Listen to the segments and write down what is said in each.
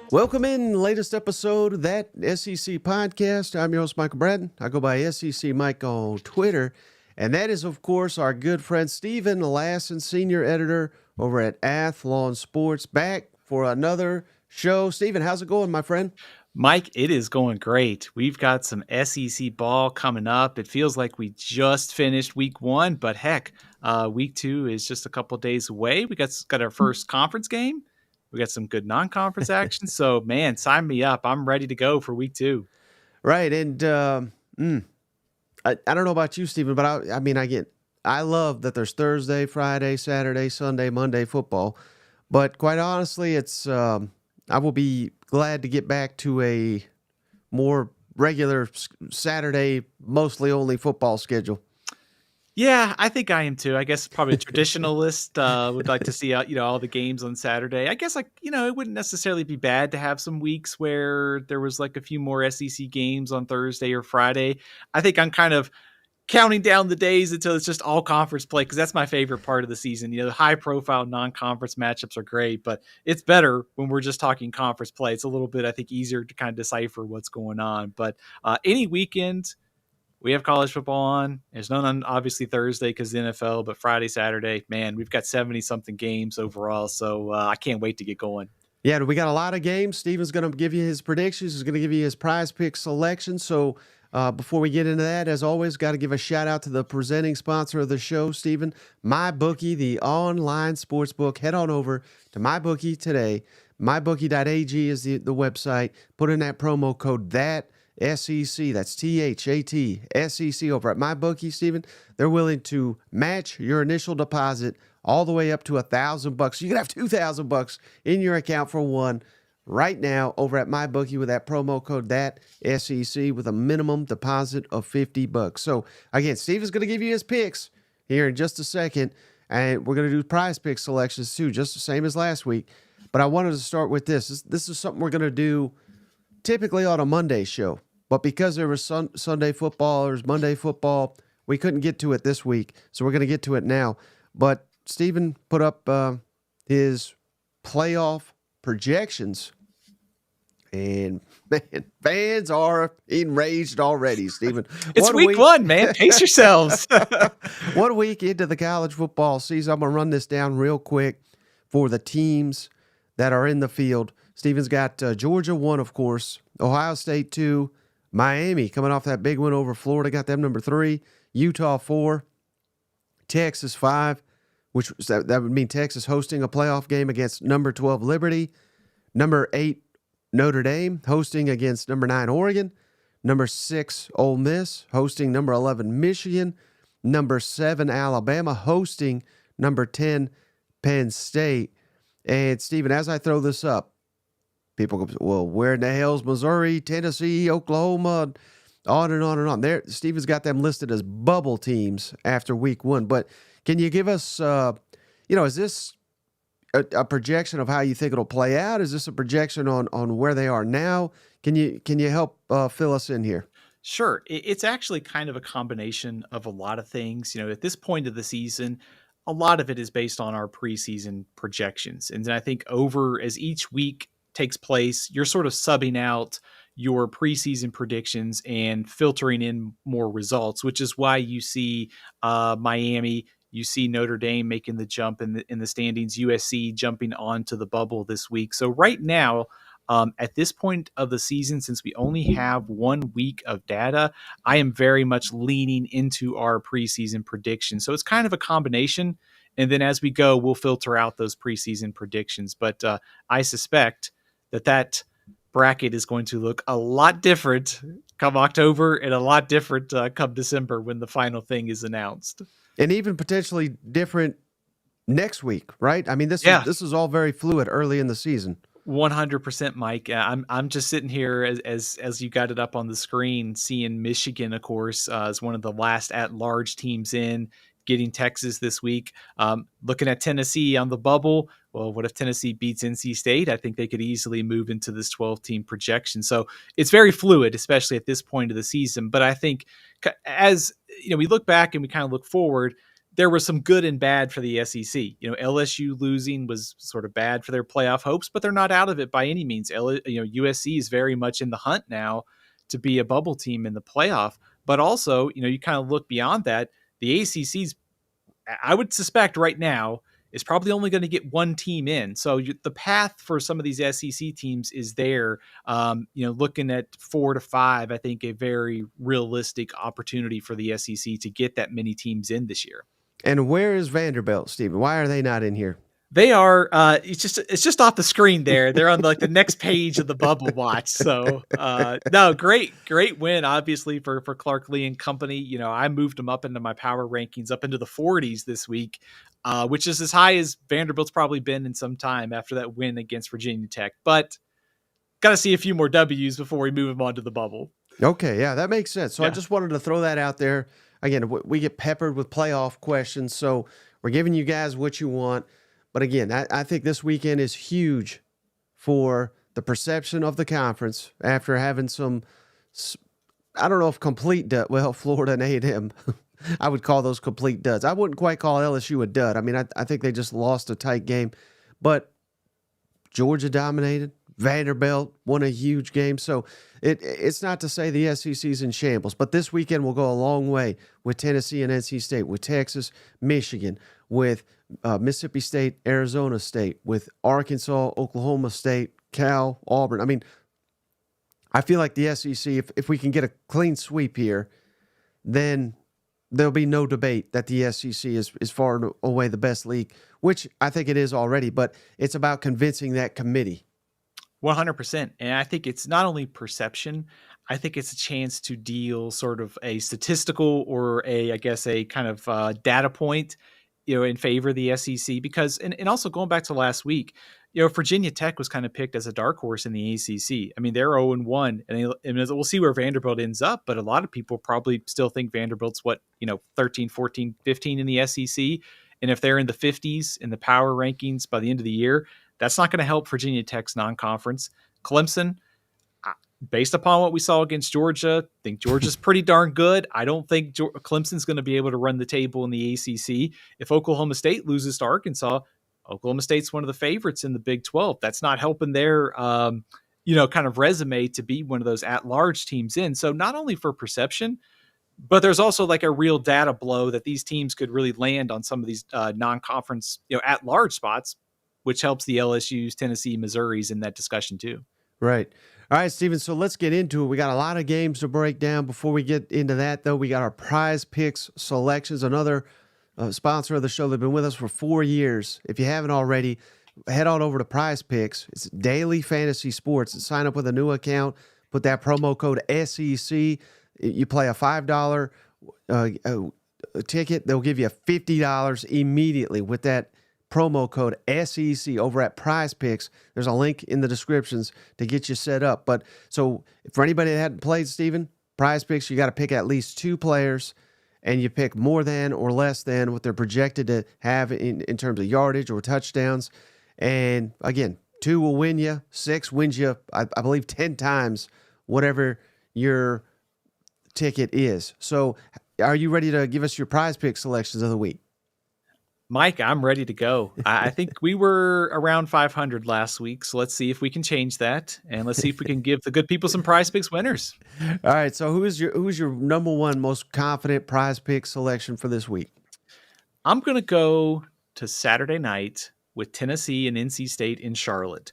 Welcome in latest episode of that SEC podcast. I'm your host, Michael Bratton. I go by SEC Mike on Twitter. And that is, of course, our good friend Stephen Lassan, senior editor over at Athlon Sports, back for another show. Stephen, how's it going, my friend? Mike, it is going great. We've got some SEC ball coming up. It feels like we just finished week one, but heck, week two is just a couple days away. We got our first conference game. We got some good non-conference action. So, man, sign me up. I'm ready to go for week two. Right. And I don't know about you, Stephen, but I love that there's Thursday, Friday, Saturday, Sunday, Monday football. But quite honestly, I will be glad to get back to a more regular Saturday, mostly only football schedule. Yeah, I think I am too. I guess probably a traditionalist would like to see all the games on Saturday. I guess it wouldn't necessarily be bad to have some weeks where there was like a few more SEC games on Thursday or Friday. I think I'm kind of counting down the days until it's just all conference play because that's my favorite part of the season. The high profile non-conference matchups are great, but it's better when we're just talking conference play. It's a little bit, I think, easier to kind of decipher what's going on. But any weekend we have college football on. There's none on obviously Thursday because the NFL, but Friday, Saturday, man, we've got 70 something games overall. So I can't wait to get going. Yeah, we got a lot of games. Steven's going to give you his predictions. He's going to give you his PrizePicks selection. So before we get into that, as always, got to give a shout out to the presenting sponsor of the show, Stephen, MyBookie, the online sportsbook. Head on over to MyBookie today. MyBookie.ag is the website. Put in that promo code SEC, that's THAT, SEC over at MyBookie, Stephen. They're willing to match your initial deposit all the way up to $1,000. You can have $2,000 in your account for one right now over at MyBookie with that promo code SEC with a minimum deposit of $50. So again, Stephen's going to give you his picks here in just a second, and we're going to do PrizePicks selections too, just the same as last week. But I wanted to start with this. This is something we're going to do typically on a Monday show. But because there was Sunday football, there's Monday football, we couldn't get to it this week. So we're going to get to it now. But Stephen put up his playoff projections. And, man, fans are enraged already, Stephen. It's week one, man. Pace yourselves. 1 week into the college football season, I'm going to run this down real quick for the teams that are in the field. Stephen's got Georgia 1, of course, Ohio State 2, Miami coming off that big win over Florida, got them number 3, Utah 4, Texas 5, which that would mean Texas hosting a playoff game against number 12 Liberty, number 8 Notre Dame hosting against number 9 Oregon, number 6 Ole Miss hosting number 11 Michigan, number 7 Alabama hosting number 10 Penn State. And Stephen, as I throw this up, people go, well, where in the hell's Missouri, Tennessee, Oklahoma, on and on and on. There, Stephen's got them listed as bubble teams after week one. But can you give us, is this a projection of how you think it'll play out? Is this a projection on where they are now? Can you help fill us in here? Sure. It's actually kind of a combination of a lot of things. At this point of the season, a lot of it is based on our preseason projections. And then I think as each week takes place, you're sort of subbing out your preseason predictions and filtering in more results, which is why you see Miami, you see Notre Dame making the jump in the standings, USC jumping onto the bubble this week. So right now, at this point of the season, since we only have 1 week of data, I am very much leaning into our preseason predictions. So it's kind of a combination. And then as we go, we'll filter out those preseason predictions. But I suspect that bracket is going to look a lot different come October and a lot different come December when the final thing is announced. And even potentially different next week, right? I mean, this is all very fluid early in the season. 100%, Mike. I'm just sitting here as you got it up on the screen, seeing Michigan, of course, as one of the last at-large teams in, getting Texas this week. Looking at Tennessee on the bubble. Well, what if Tennessee beats NC State? I think they could easily move into this 12-team projection. So it's very fluid, especially at this point of the season. But I think as we look back and we kind of look forward, there was some good and bad for the SEC. LSU losing was sort of bad for their playoff hopes, but they're not out of it by any means. USC is very much in the hunt now to be a bubble team in the playoff. But also, you kind of look beyond that. The ACC's, I would suspect right now, is probably only going to get one team in. So the path for some of these SEC teams is there. Looking at 4 to 5, I think a very realistic opportunity for the SEC to get that many teams in this year. And where is Vanderbilt, Stephen? Why are they not in here? They are. It's just off the screen there. They're on the next page of the bubble watch. So no, great win, obviously for Clark Lee and company. I moved them up into my power rankings up into the 40s this week, which is as high as Vanderbilt's probably been in some time after that win against Virginia Tech. But got to see a few more W's before we move them onto the bubble. Okay, yeah, that makes sense. So Yeah. I just wanted to throw that out there. Again, we get peppered with playoff questions, so we're giving you guys what you want. But again, I think this weekend is huge for the perception of the conference after having some, I don't know if complete dud. Well, Florida and A&M, I would call those complete duds. I wouldn't quite call LSU a dud. I mean, I think they just lost a tight game. But Georgia dominated. Vanderbilt won a huge game. So it's not to say the SEC's in shambles, but this weekend will go a long way with Tennessee and NC State, with Texas, Michigan, with Mississippi State, Arizona State, with Arkansas, Oklahoma State, Cal, Auburn. I mean, I feel like the SEC, if we can get a clean sweep here, then there'll be no debate that the SEC is far and away the best league, which I think it is already, but it's about convincing that committee. 100%. And I think it's not only perception, I think it's a chance to deal sort of a statistical or a kind of data point, in favor of the SEC, because, and also going back to last week, Virginia Tech was kind of picked as a dark horse in the ACC. I mean, they're 0-1, and we'll see where Vanderbilt ends up, but a lot of people probably still think Vanderbilt's 13, 14, 15 in the SEC. And if they're in the 50s in the power rankings by the end of the year, that's not going to help Virginia Tech's non-conference. Clemson, based upon what we saw against Georgia, I think Georgia's pretty darn good. I don't think Clemson's going to be able to run the table in the ACC. If Oklahoma State loses to Arkansas, Oklahoma State's one of the favorites in the Big 12. That's not helping their, kind of resume to be one of those at-large teams in. So not only for perception, but there's also like a real data blow that these teams could really land on some of these non-conference, at-large spots, which helps the LSU's, Tennessee, Missouri's in that discussion too. Right. All right, Stephen, so let's get into it. We got a lot of games to break down. Before we get into that, though, we got our PrizePicks selections, another sponsor of the show. They've been with us for 4 years. If you haven't already, head on over to PrizePicks. It's daily fantasy sports. And sign up with a new account. Put that promo code SEC. You play a $5 ticket. They'll give you $50 immediately with that promo code SEC over at PrizePicks. There's a link in the descriptions to get you set up. But so for anybody that hadn't played, Stephen, PrizePicks, you got to pick at least 2 players, and you pick more than or less than what they're projected to have in terms of yardage or touchdowns. And again, 2 will win you, 6 wins you, I believe, 10 times whatever your ticket is. So are you ready to give us your PrizePicks selections of the week? Mike, I'm ready to go. I think we were around 500 last week, so let's see if we can change that, and let's see if we can give the good people some PrizePicks winners. All right, so who's your number one most confident PrizePicks selection for this week? I'm going to go to Saturday night with Tennessee and NC State in Charlotte.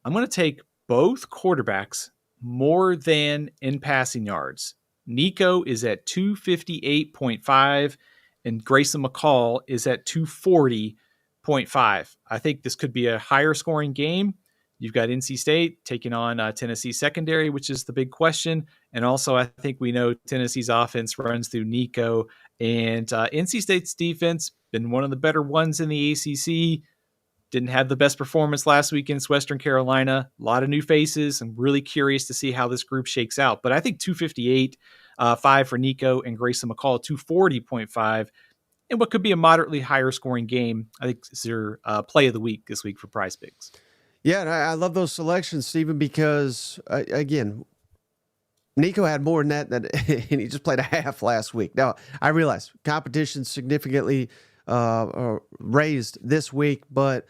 I'm going to take both quarterbacks more than in passing yards. Nico is at 258.5. and Grayson McCall is at 240.5. I think this could be a higher scoring game. You've got NC State taking on Tennessee secondary, which is the big question. And also, I think we know Tennessee's offense runs through Nico. And NC State's defense, been one of the better ones in the ACC. Didn't have the best performance last week against Western Carolina. A lot of new faces. I'm really curious to see how this group shakes out. But I think 258.5 for Nico and Grayson McCall, 240.5. And what could be a moderately higher scoring game, I think, is your play of the week this week for PrizePicks. Yeah, and I love those selections, Stephen, because, again, Nico had more than that, and he just played a half last week. Now, I realize competition significantly raised this week, but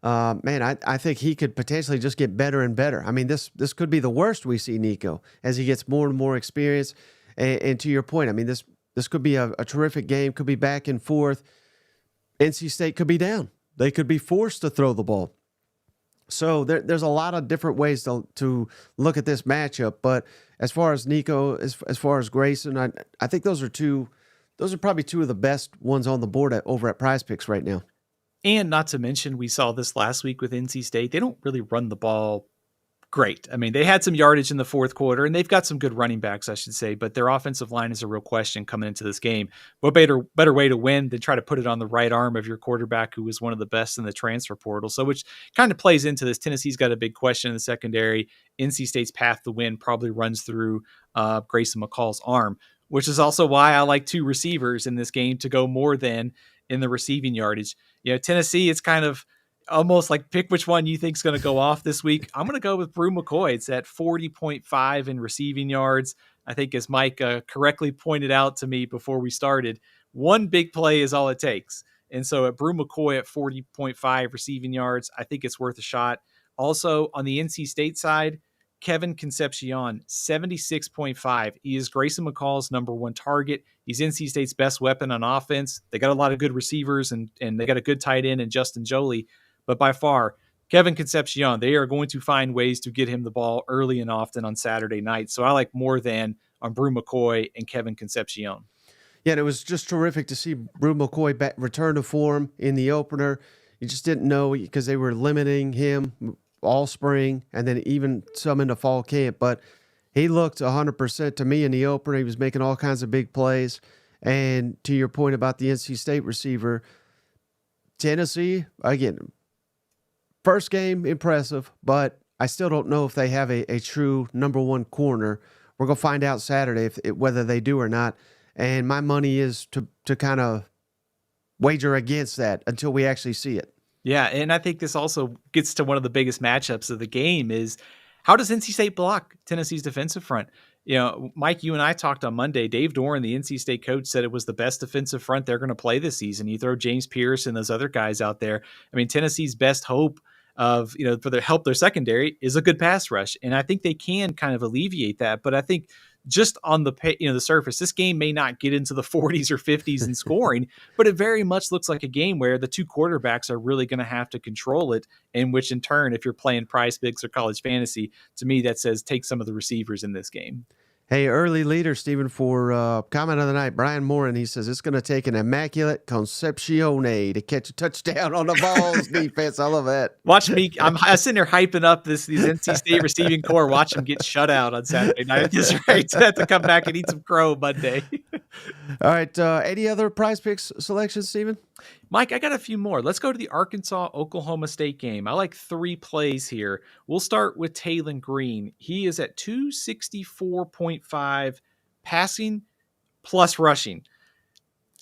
man, I think he could potentially just get better and better. I mean, this could be the worst we see Nico as he gets more and more experience. And to your point, I mean, this could be a terrific game, could be back and forth. NC State could be down. They could be forced to throw the ball. So there's a lot of different ways to look at this matchup. But as far as Nico, as far as Grayson, I think those are probably two of the best ones on the board over at PrizePicks right now. And not to mention, we saw this last week with NC State. They don't really run the ball great. I mean, they had some yardage in the fourth quarter, and they've got some good running backs, I should say, but their offensive line is a real question coming into this game. What better way to win than try to put it on the right arm of your quarterback, who was one of the best in the transfer portal? So, which kind of plays into this. Tennessee's got a big question in the secondary. NC State's path to win probably runs through Grayson McCall's arm, which is also why I like two receivers in this game to go more than in the receiving yardage. Tennessee, it's kind of almost like pick which one you think is going to go off this week. I'm going to go with Brew McCoy. It's at 40.5 in receiving yards. I think, as Mike correctly pointed out to me before we started, one big play is all it takes. And so at Brew McCoy at 40.5 receiving yards, I think it's worth a shot. Also on the NC State side, Kevin Concepcion, 76.5. He is Grayson McCall's number one target. He's NC State's best weapon on offense. They got a lot of good receivers, and they got a good tight end in Justin Joly. But by far, Kevin Concepcion, they are going to find ways to get him the ball early and often on Saturday night. So I like more than on Brew McCoy and Kevin Concepcion. Yeah, and it was just terrific to see Brew McCoy return to form in the opener. You just didn't know because they were limiting him all spring and then even some into fall camp. But he looked 100% to me in the opener. He was making all kinds of big plays. And to your point about the NC State receiver, Tennessee, again, first game, impressive, but I still don't know if they have a true number one corner. We're going to find out Saturday whether they do or not. And my money is to kind of wager against that until we actually see it. Yeah, and I think this also gets to one of the biggest matchups of the game is how does NC State block Tennessee's defensive front? Mike, you and I talked on Monday. Dave Doran, the NC State coach, said it was the best defensive front they're going to play this season. You throw James Pierce and those other guys out there. I mean, Tennessee's best hope of, for their secondary is a good pass rush. And I think they can kind of alleviate that. But I think just on the surface, this game may not get into the 40s or 50s in scoring, but it very much looks like a game where the two quarterbacks are really going to have to control it. And which in turn, if you're playing PrizePicks or college fantasy, to me, that says take some of the receivers in this game. Hey, early leader, Stephen, for comment of the night, Brian Morin, he says it's going to take an immaculate Concepcione to catch a touchdown on the Vols defense. I love that. Watch me. I'm sitting there hyping up these NC State receiving core. Watch them get shut out on Saturday night. That's right. To have to come back and eat some crow Monday. All right. Any other PrizePicks selections, Stephen? Mike, I got a few more. Let's go to the Arkansas-Oklahoma State game. I like 3 plays here. We'll start with Taylon Green. He is at 264.5 passing plus rushing.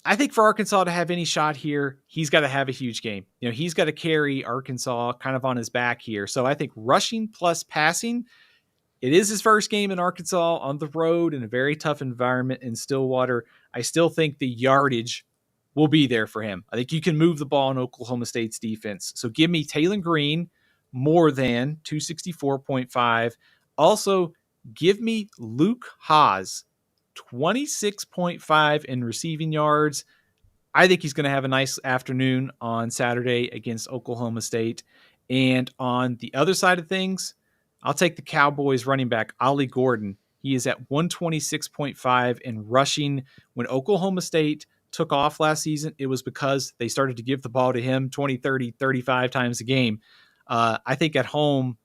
I think for Arkansas to have any shot here, he's got to have a huge game. He's got to carry Arkansas kind of on his back here. So I think rushing plus passing, it is his first game in Arkansas on the road in a very tough environment in Stillwater. I still think the yardage will be there for him. I think you can move the ball in Oklahoma State's defense. So give me Taylon Green more than 264.5. Also, give me Luke Haas, 26.5 in receiving yards. I think he's going to have a nice afternoon on Saturday against Oklahoma State. And on the other side of things, I'll take the Cowboys running back, Ollie Gordon. He is at 126.5 in rushing. When Oklahoma State took off last season, it was because they started to give the ball to him 20, 30, 35 times a game. I think at home,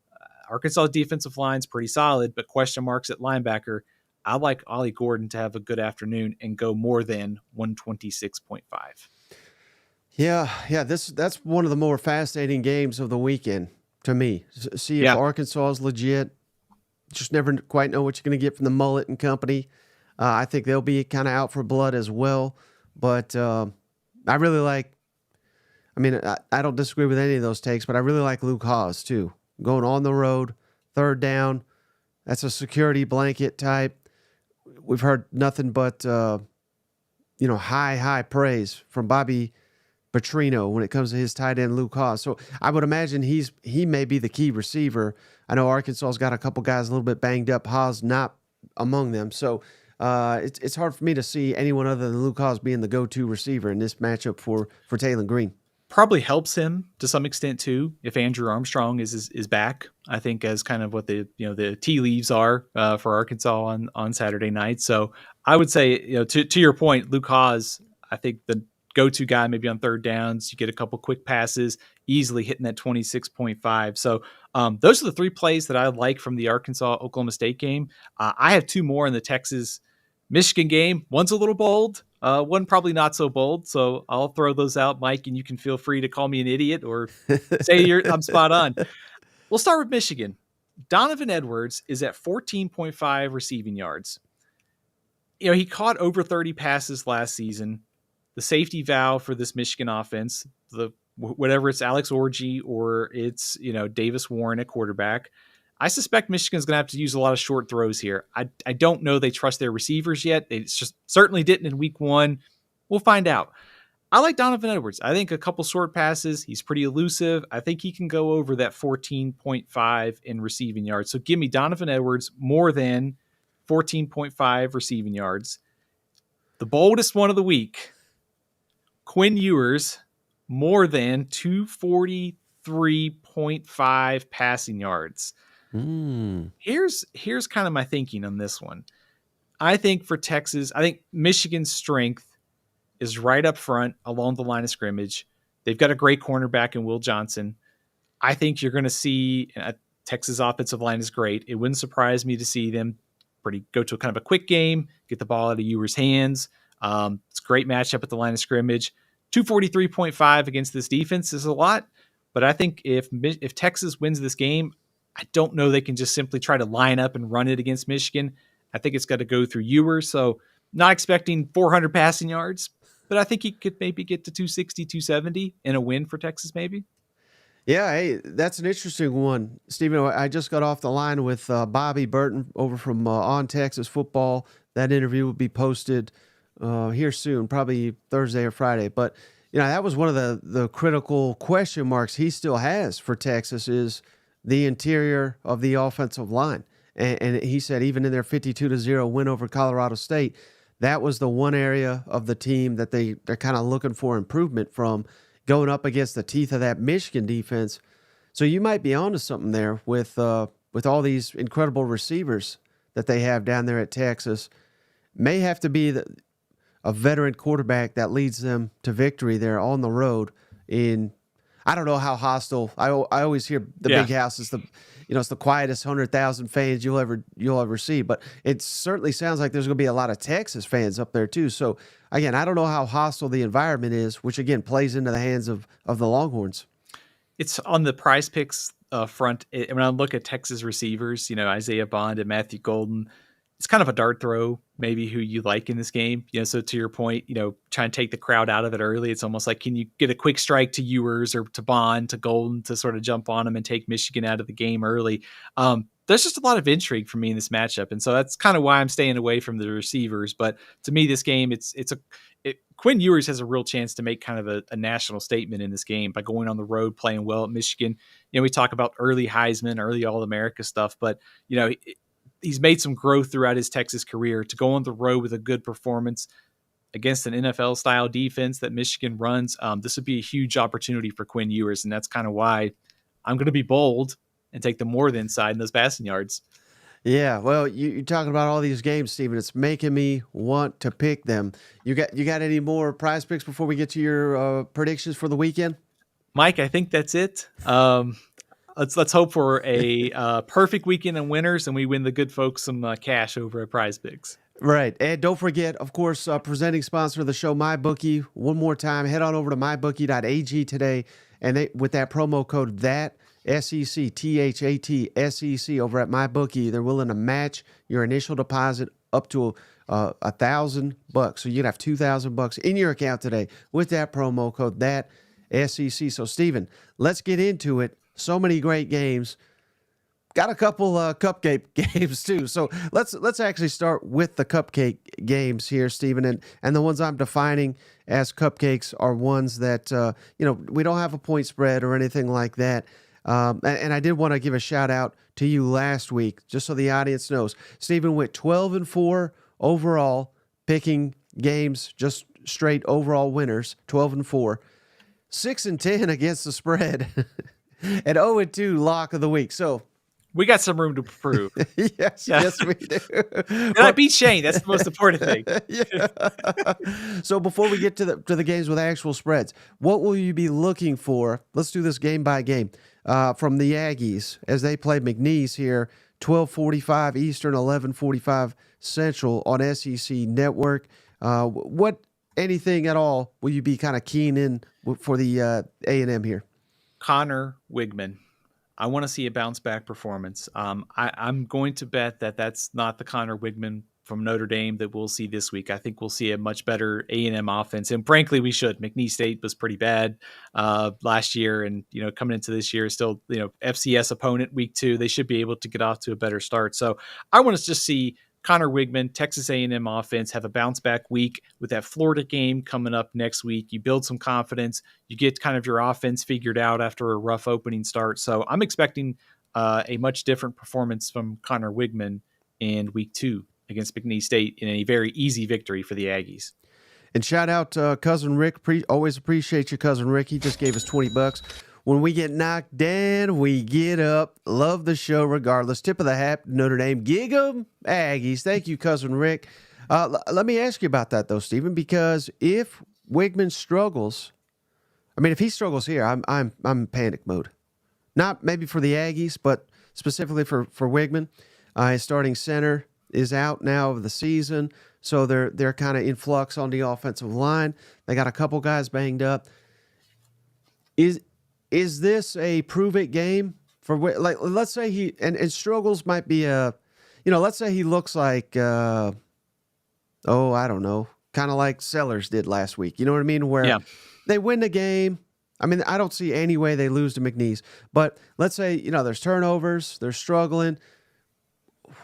Arkansas' defensive line's pretty solid, but question marks at linebacker. I like Ollie Gordon to have a good afternoon and go more than 126.5. Yeah, that's one of the more fascinating games of the weekend to me. See if Arkansas is legit. Just never quite know what you're going to get from the Mullet and company. I think they'll be kind of out for blood as well. But I really like, I don't disagree with any of those takes, but I really like Luke Haas too. Going on the road, third down, that's a security blanket type. we've heard nothing but high praise from Bobby Petrino when it comes to his tight end Luke Haas. So I would imagine he may be the key receiver. I know Arkansas's got a couple guys a little bit banged up. Haas not among them. So it's hard for me to see anyone other than Luke Haas being the go-to receiver in this matchup for Taylor Green. Probably helps him to some extent too if Andrew Armstrong is back. I think as kind of what the tea leaves are for Arkansas on Saturday night. So I would say to your point, Luke Haas, I think the go-to guy maybe on third downs. You get a couple quick passes, easily hitting that 26.5. So those are the three plays that I like from the Arkansas-Oklahoma State game. I have two more in the Texas-Michigan game. One's a little bold. One probably not so bold. So I'll throw those out, Mike, and you can feel free to call me an idiot or say I'm spot on. We'll start with Michigan. Donovan Edwards is at 14.5 receiving yards. He caught over 30 passes last season. The safety valve for this Michigan offense, whatever it's Alex Orji or it's Davis Warren at quarterback, I suspect Michigan's going to have to use a lot of short throws here. I don't know they trust their receivers yet. They just certainly didn't in week one. We'll find out. I like Donovan Edwards. I think a couple short passes. He's pretty elusive. I think he can go over that 14.5 in receiving yards. So give me Donovan Edwards more than 14.5 receiving yards. The boldest one of the week, Quinn Ewers, more than 243.5 passing yards. Here's kind of my thinking on this one. I think for Texas, I think Michigan's strength is right up front along the line of scrimmage. They've got a great cornerback in Will Johnson. I think you're going to see Texas offensive line is great. It wouldn't surprise me to see them go to a kind of a quick game, get the ball out of Ewers' hands. It's a great matchup at the line of scrimmage. 243.5 against this defense is a lot, but I think if Texas wins this game, I don't know they can just simply try to line up and run it against Michigan. I think it's got to go through Ewers. So not expecting 400 passing yards, but I think he could maybe get to 260, 270 in a win for Texas maybe. Yeah, hey, that's an interesting one. Stephen, I just got off the line with Bobby Burton over from On Texas Football. That interview will be posted here soon, probably Thursday or Friday. But, that was one of the critical question marks he still has for Texas is the interior of the offensive line. And he said even in their 52-0 win over Colorado State, that was the one area of the team that they're kind of looking for improvement from, going up against the teeth of that Michigan defense. So you might be onto something there with all these incredible receivers that they have down there at Texas. May have to be a veteran quarterback that leads them to victory there on the road. I don't know how hostile. I always hear the Big House is it's the quietest 100,000 fans you'll ever see. But it certainly sounds like there's going to be a lot of Texas fans up there too. So again, I don't know how hostile the environment is, which again plays into the hands of the Longhorns. It's on the PrizePicks front. When I look at Texas receivers, Isaiah Bond and Matthew Golden, it's kind of a dart throw, maybe who you like in this game. So to your point, try and take the crowd out of it early. It's almost like, can you get a quick strike to Ewers or to Bond, to Golden to sort of jump on them and take Michigan out of the game early? There's just a lot of intrigue for me in this matchup. And so that's kind of why I'm staying away from the receivers. But to me, this game, Quinn Ewers has a real chance to make kind of a national statement in this game by going on the road, playing well at Michigan. We talk about early Heisman, early All-America stuff, but he's made some growth throughout his Texas career. To go on the road with a good performance against an NFL-style defense that Michigan runs, this would be a huge opportunity for Quinn Ewers, and that's kind of why I'm going to be bold and take the more than side in those passing yards. Yeah, well, you're talking about all these games, Stephen. It's making me want to pick them. You got any more prize picks before we get to your predictions for the weekend? Mike, I think that's it. Let's hope for a perfect weekend in winners, and we win the good folks some cash over at PrizePicks. Right. And don't forget, of course, presenting sponsor of the show, MyBookie. One more time, head on over to mybookie.ag today, and with that promo code, that SEC, THAT, over at MyBookie, they're willing to match your initial deposit up to $1,000. So you can have $2,000 in your account today with that promo code, that SEC. So, Stephen, let's get into it. So many great games. got a couple cupcake games too. So let's actually start with the cupcake games here, Stephen. And the ones I'm defining as cupcakes are ones that we don't have a point spread or anything like that. And I did want to give a shout out to you last week, just so the audience knows. Stephen went 12-4 overall, picking games, just straight overall winners, 12-4, 6-10 against the spread, and 0-2 lock of the week. So we got some room to improve. Yes, we do. And I beat Shane. That's the most important thing. Yeah. So before we get to the games with actual spreads, what will you be looking for? Let's do this game by game. From the Aggies as they play McNeese here, 12:45 Eastern, 11:45 Central on SEC Network. What anything at all will you be kind of keen in for the A&M here? Connor Wigman. I want to see a bounce back performance. I'm going to bet that that's not the Connor Wigman from Notre Dame that we'll see this week. I think we'll see a much better A&M offense. And frankly, we should. McNeese State was pretty bad last year. And, coming into this year, still, FCS opponent week 2, they should be able to get off to a better start. So I want to just see Connor Wigman, Texas A&M offense, have a bounce back week with that Florida game coming up next week. You build some confidence. You get kind of your offense figured out after a rough opening start. So I'm expecting a much different performance from Connor Wigman in week 2 against McNeese State in a very easy victory for the Aggies. And shout out to Cousin Rick. Always appreciate you, Cousin Rick. He just gave us $20. When we get knocked down, we get up. Love the show regardless. Tip of the hat, Notre Dame. Gig 'em, Aggies. Thank you, Cousin Rick. Let me ask you about that, though, Stephen, because if Wigman struggles, if he struggles here, I'm in panic mode. Not maybe for the Aggies, but specifically for Wigman. His starting center is out now of the season, so they're kind of in flux on the offensive line. They got a couple guys banged up. Is this a prove-it game for, like, let's say he and struggles might be let's say he looks like I don't know, kind of like Sellers did last week. You know what I mean? Where they win the game. I don't see any way they lose to McNeese, but let's say there's turnovers, they're struggling.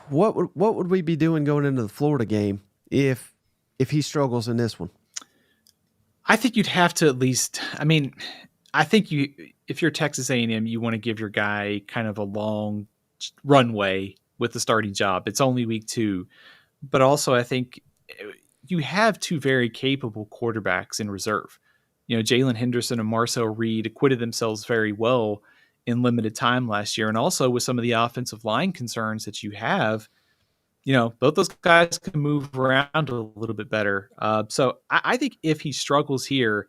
What would we be doing going into the Florida game if he struggles in this one? I think you'd have to at least. I think if you're Texas A&M, you want to give your guy kind of a long runway with the starting job. It's only week 2, but also I think you have 2 very capable quarterbacks in reserve. Jalen Henderson and Marcel Reed acquitted themselves very well in limited time last year, and also with some of the offensive line concerns that you have, both those guys can move around a little bit better. So I think if he struggles here,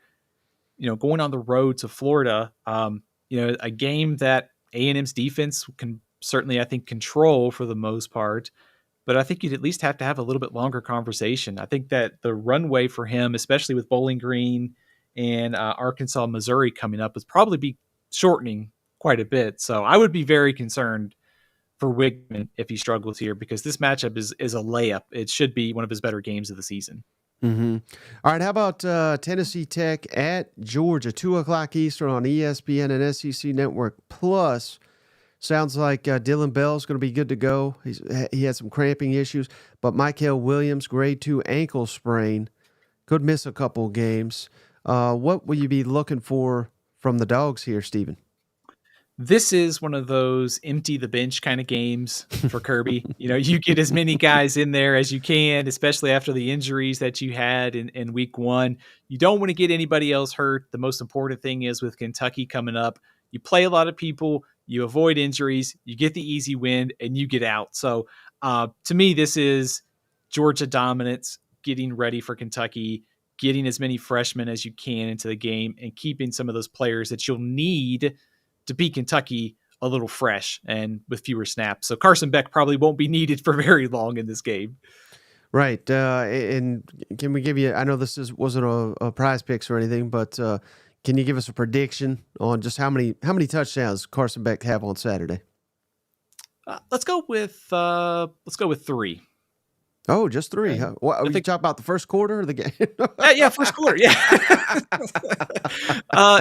going on the road to Florida, a game that A&M's defense can certainly, I think, control for the most part, but I think you'd at least have to have a little bit longer conversation. I think that the runway for him, especially with Bowling Green and Arkansas, Missouri coming up, is probably be shortening quite a bit. So I would be very concerned for Wigman if he struggles here, because this matchup is a layup. It should be one of his better games of the season. Mm-hmm. All right, how about Tennessee Tech at Georgia, 2:00 Eastern on ESPN and SEC Network Plus. Sounds like Dylan Bell's going to be good to go. He had some cramping issues, but Michael Williams, grade 2 ankle sprain, could miss a couple games. What will you be looking for from the Dogs here, Stephen? This is one of those empty the bench kind of games for Kirby. You get as many guys in there as you can, especially after the injuries that you had in week 1. You don't want to get anybody else hurt. The most important thing is with Kentucky coming up, you play a lot of people, you avoid injuries, you get the easy win, and you get out. So to me, this is Georgia dominance, getting ready for Kentucky, getting as many freshmen as you can into the game, and keeping some of those players that you'll need to beat Kentucky a little fresh and with fewer snaps. So Carson Beck probably won't be needed for very long in this game. Right. And can we give you, I know this wasn't a prize picks or anything, but can you give us a prediction on just how many touchdowns Carson Beck have on Saturday? Let's go with 3. Oh, just 3. Okay. Huh? What, I you think talk about the first quarter of the game? yeah, first quarter, yeah.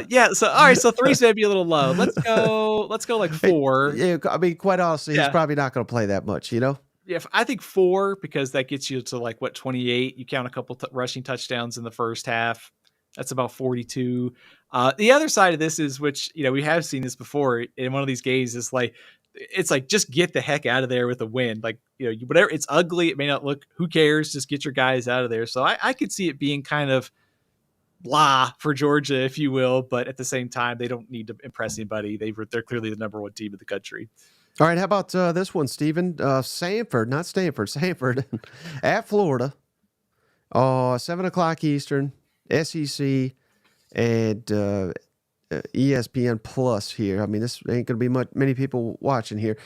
Yeah, so all right, so 3's maybe a little low. Let's go like 4. Yeah, I mean, quite honestly, he's Yeah. probably not going to play that much, you know? Yeah, I think 4 because that gets you to like what 28. You count a couple rushing touchdowns in the first half. That's about 42. The other side of this is, which we have seen this before in one of these games, is like it's like just get the heck out of there with a win. Like whatever, it's ugly. It may not look. Who cares? Just get your guys out of there. So I could see it being kind of blah for Georgia, if you will, but at the same time, they don't need to impress anybody. They're clearly the number 1 team in the country. All right, how about this one, Stephen? Samford, not Stanford, Samford at Florida. 7 o'clock Eastern, SEC, and ESPN Plus here. I mean, this ain't going to be many people watching here.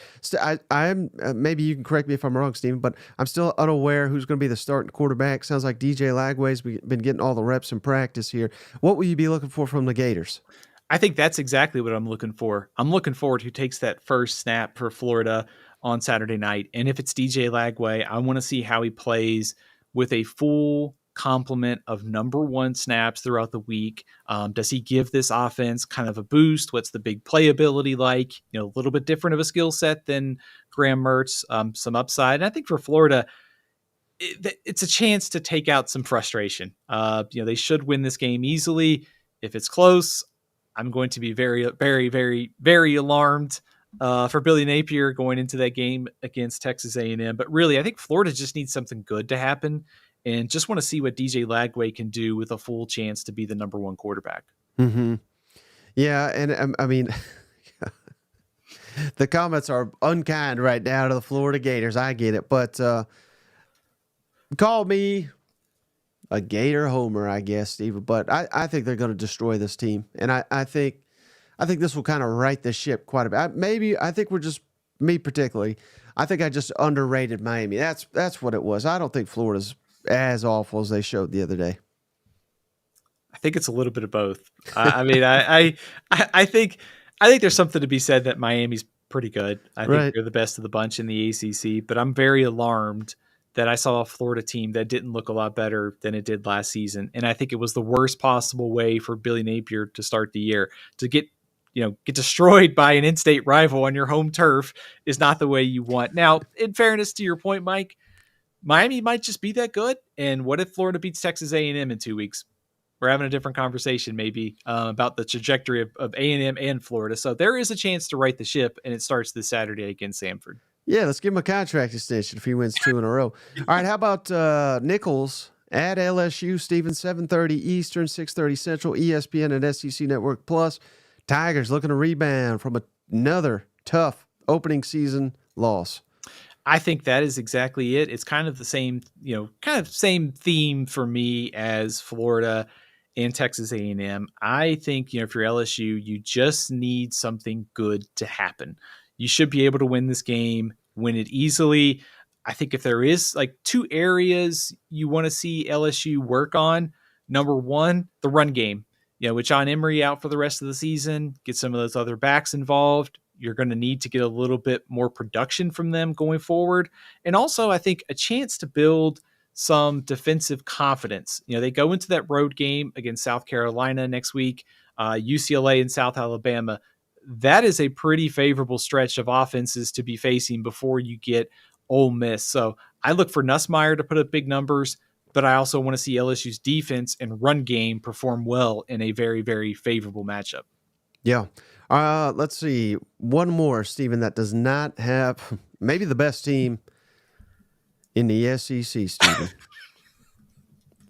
I'm maybe you can correct me if I'm wrong, Stephen, but I'm still unaware who's going to be the starting quarterback. Sounds like DJ Lagway's been getting all the reps in practice here. What will you be looking for from the Gators? I think that's exactly what I'm looking for. I'm looking forward who takes that first snap for Florida on Saturday night. And if it's DJ Lagway, I want to see how he plays with a full complement of number 1 snaps throughout the week. Does he give this offense kind of a boost? What's the big playability like? A little bit different of a skill set than Graham Mertz, some upside. And I think for Florida, it's a chance to take out some frustration. They should win this game easily. If it's close, I'm going to be very, very, very, very alarmed for Billy Napier going into that game against Texas A&M. But really, I think Florida just needs something good to happen, and just want to see what DJ Lagway can do with a full chance to be the number 1 quarterback. Mm-hmm. Yeah, and I mean, the comments are unkind right now to the Florida Gators. I get it, but call me a Gator homer, I guess, Steve. But I think they're going to destroy this team, and I think this will kind of right the ship quite a bit. I think we're just me particularly. I think I just underrated Miami. That's what it was. I don't think Florida's as awful as they showed the other day. I think it's a little bit of both. I mean, I think there's something to be said that Miami's pretty good. I think they're the best of the bunch in the ACC, but I'm very alarmed that I saw a Florida team that didn't look a lot better than it did last season. And I think it was the worst possible way for Billy Napier to start the year. To get destroyed by an in-state rival on your home turf is not the way you want. Now, in fairness to your point, Mike, Miami might just be that good. And what if Florida beats Texas A&M in 2 weeks? We're having a different conversation maybe about the trajectory of A&M and Florida. So there is a chance to right the ship, and it starts this Saturday against Samford. Yeah, let's give him a contract extension if he wins 2 in a row. All right, how about Nicholls at LSU, Stephen, 7:30 Eastern, 6:30 Central, ESPN and SEC Network Plus. Tigers looking to rebound from another tough opening season loss. I think that is exactly it. It's kind of the same, same theme for me as Florida and Texas A&M. I think, if you're LSU, you just need something good to happen. You should be able to win this game, win it easily. I think if there is like 2 areas you want to see LSU work on, number 1, the run game. With John Emery out for the rest of the season, get some of those other backs involved. You're going to need to get a little bit more production from them going forward. And also, I think a chance to build some defensive confidence. They go into that road game against South Carolina next week, UCLA and South Alabama. That is a pretty favorable stretch of offenses to be facing before you get Ole Miss. So I look for Nussmeier to put up big numbers, but I also want to see LSU's defense and run game perform well in a very, very favorable matchup. Yeah. Let's see. One more, Stephen, that does not have maybe the best team in the SEC, Stephen.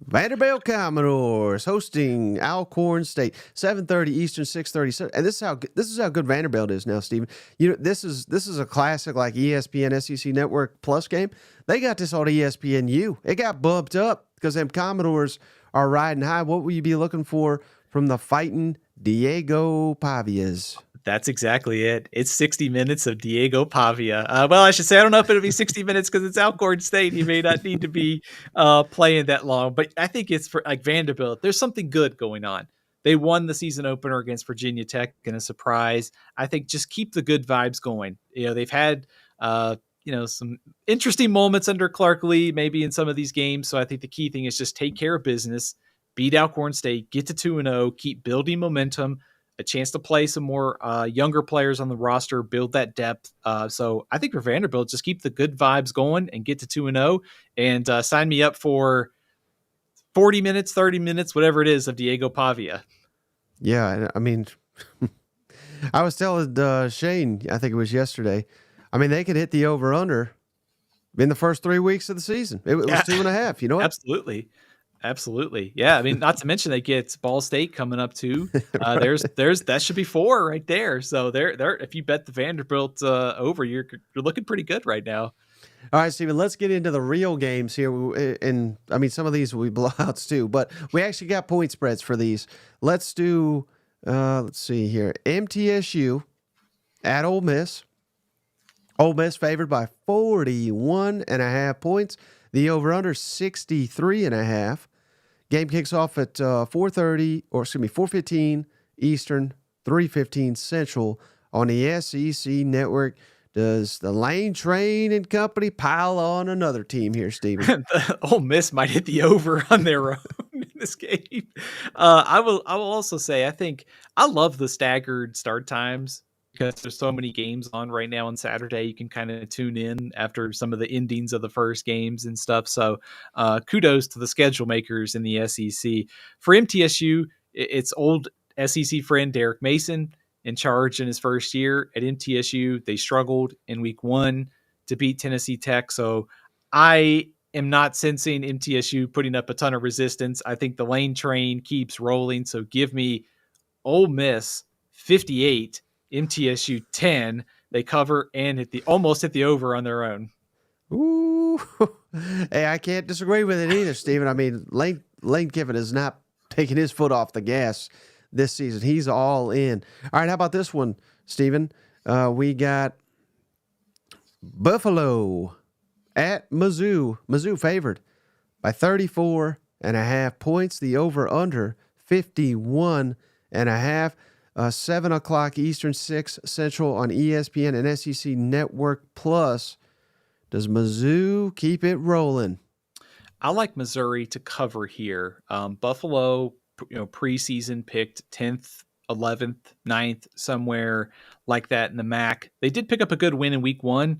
Vanderbilt Commodores hosting Alcorn State, 7:30 Eastern, 6:30. And this is how good Vanderbilt is now, Stephen. This is a classic like ESPN SEC Network Plus game. They got this on ESPNU. It got bumped up because them Commodores are riding high. What will you be looking for from the fighting Diego Pavias? That's exactly it. It's 60 minutes of Diego Pavia. Well, I should say, I don't know if it'll be 60 minutes because it's Alcorn State. He may not need to be playing that long, but I think it's for like Vanderbilt. There's something good going on. They won the season opener against Virginia Tech in a surprise. I think just keep the good vibes going. They've had, some interesting moments under Clark Lee, maybe in some of these games. So I think the key thing is just take care of business, beat Alcorn State, get to 2-0, keep building momentum, a chance to play some more younger players on the roster, build that depth. So I think for Vanderbilt, just keep the good vibes going and get to 2-0 and sign me up for 40 minutes, 30 minutes, whatever it is of Diego Pavia. Yeah, I mean, I was telling Shane, I think it was yesterday, I mean, they could hit the over-under in the first 3 weeks of the season. It was 2.5, you know what? Absolutely. Yeah. I mean, not to mention they get Ball State coming up too. Right. There's that should be 4 right there. So there, if you bet the Vanderbilt over, you're looking pretty good right now. All right, Stephen, let's get into the real games here. And I mean, some of these will be blowouts too, but we actually got point spreads for these. Let's do, let's see here. MTSU at Ole Miss. Ole Miss favored by 41.5 points. The over-under 63.5. Game kicks off at 4:15 Eastern, 3:15 Central on the SEC Network. Does the Lane Train and company pile on another team here, Stephen? The Ole Miss might hit the over on their own in this game. I will also say I think I love the staggered start times because there's so many games on right now on Saturday. You can kind of tune in after some of the endings of the first games and stuff. So kudos to the schedule makers in the SEC. For MTSU, it's old SEC friend Derek Mason in charge in his first year at MTSU. They struggled in week 1 to beat Tennessee Tech. So I am not sensing MTSU putting up a ton of resistance. I think the Lane Train keeps rolling. So give me Ole Miss 58, MTSU 10. They cover and almost hit the over on their own. Ooh. Hey, I can't disagree with it either, Stephen. I mean, Lane Kiffin is not taking his foot off the gas this season. He's all in. All right, how about this one, Stephen? We got Buffalo at Mizzou. Mizzou favored by 34.5 points. The over-under 51.5. 7 o'clock Eastern, 6 Central on ESPN and SEC Network Plus. Does Mizzou keep it rolling? I like Missouri to cover here. Buffalo, preseason picked 10th, 11th, 9th, somewhere like that in the MAC. They did pick up a good win in week 1.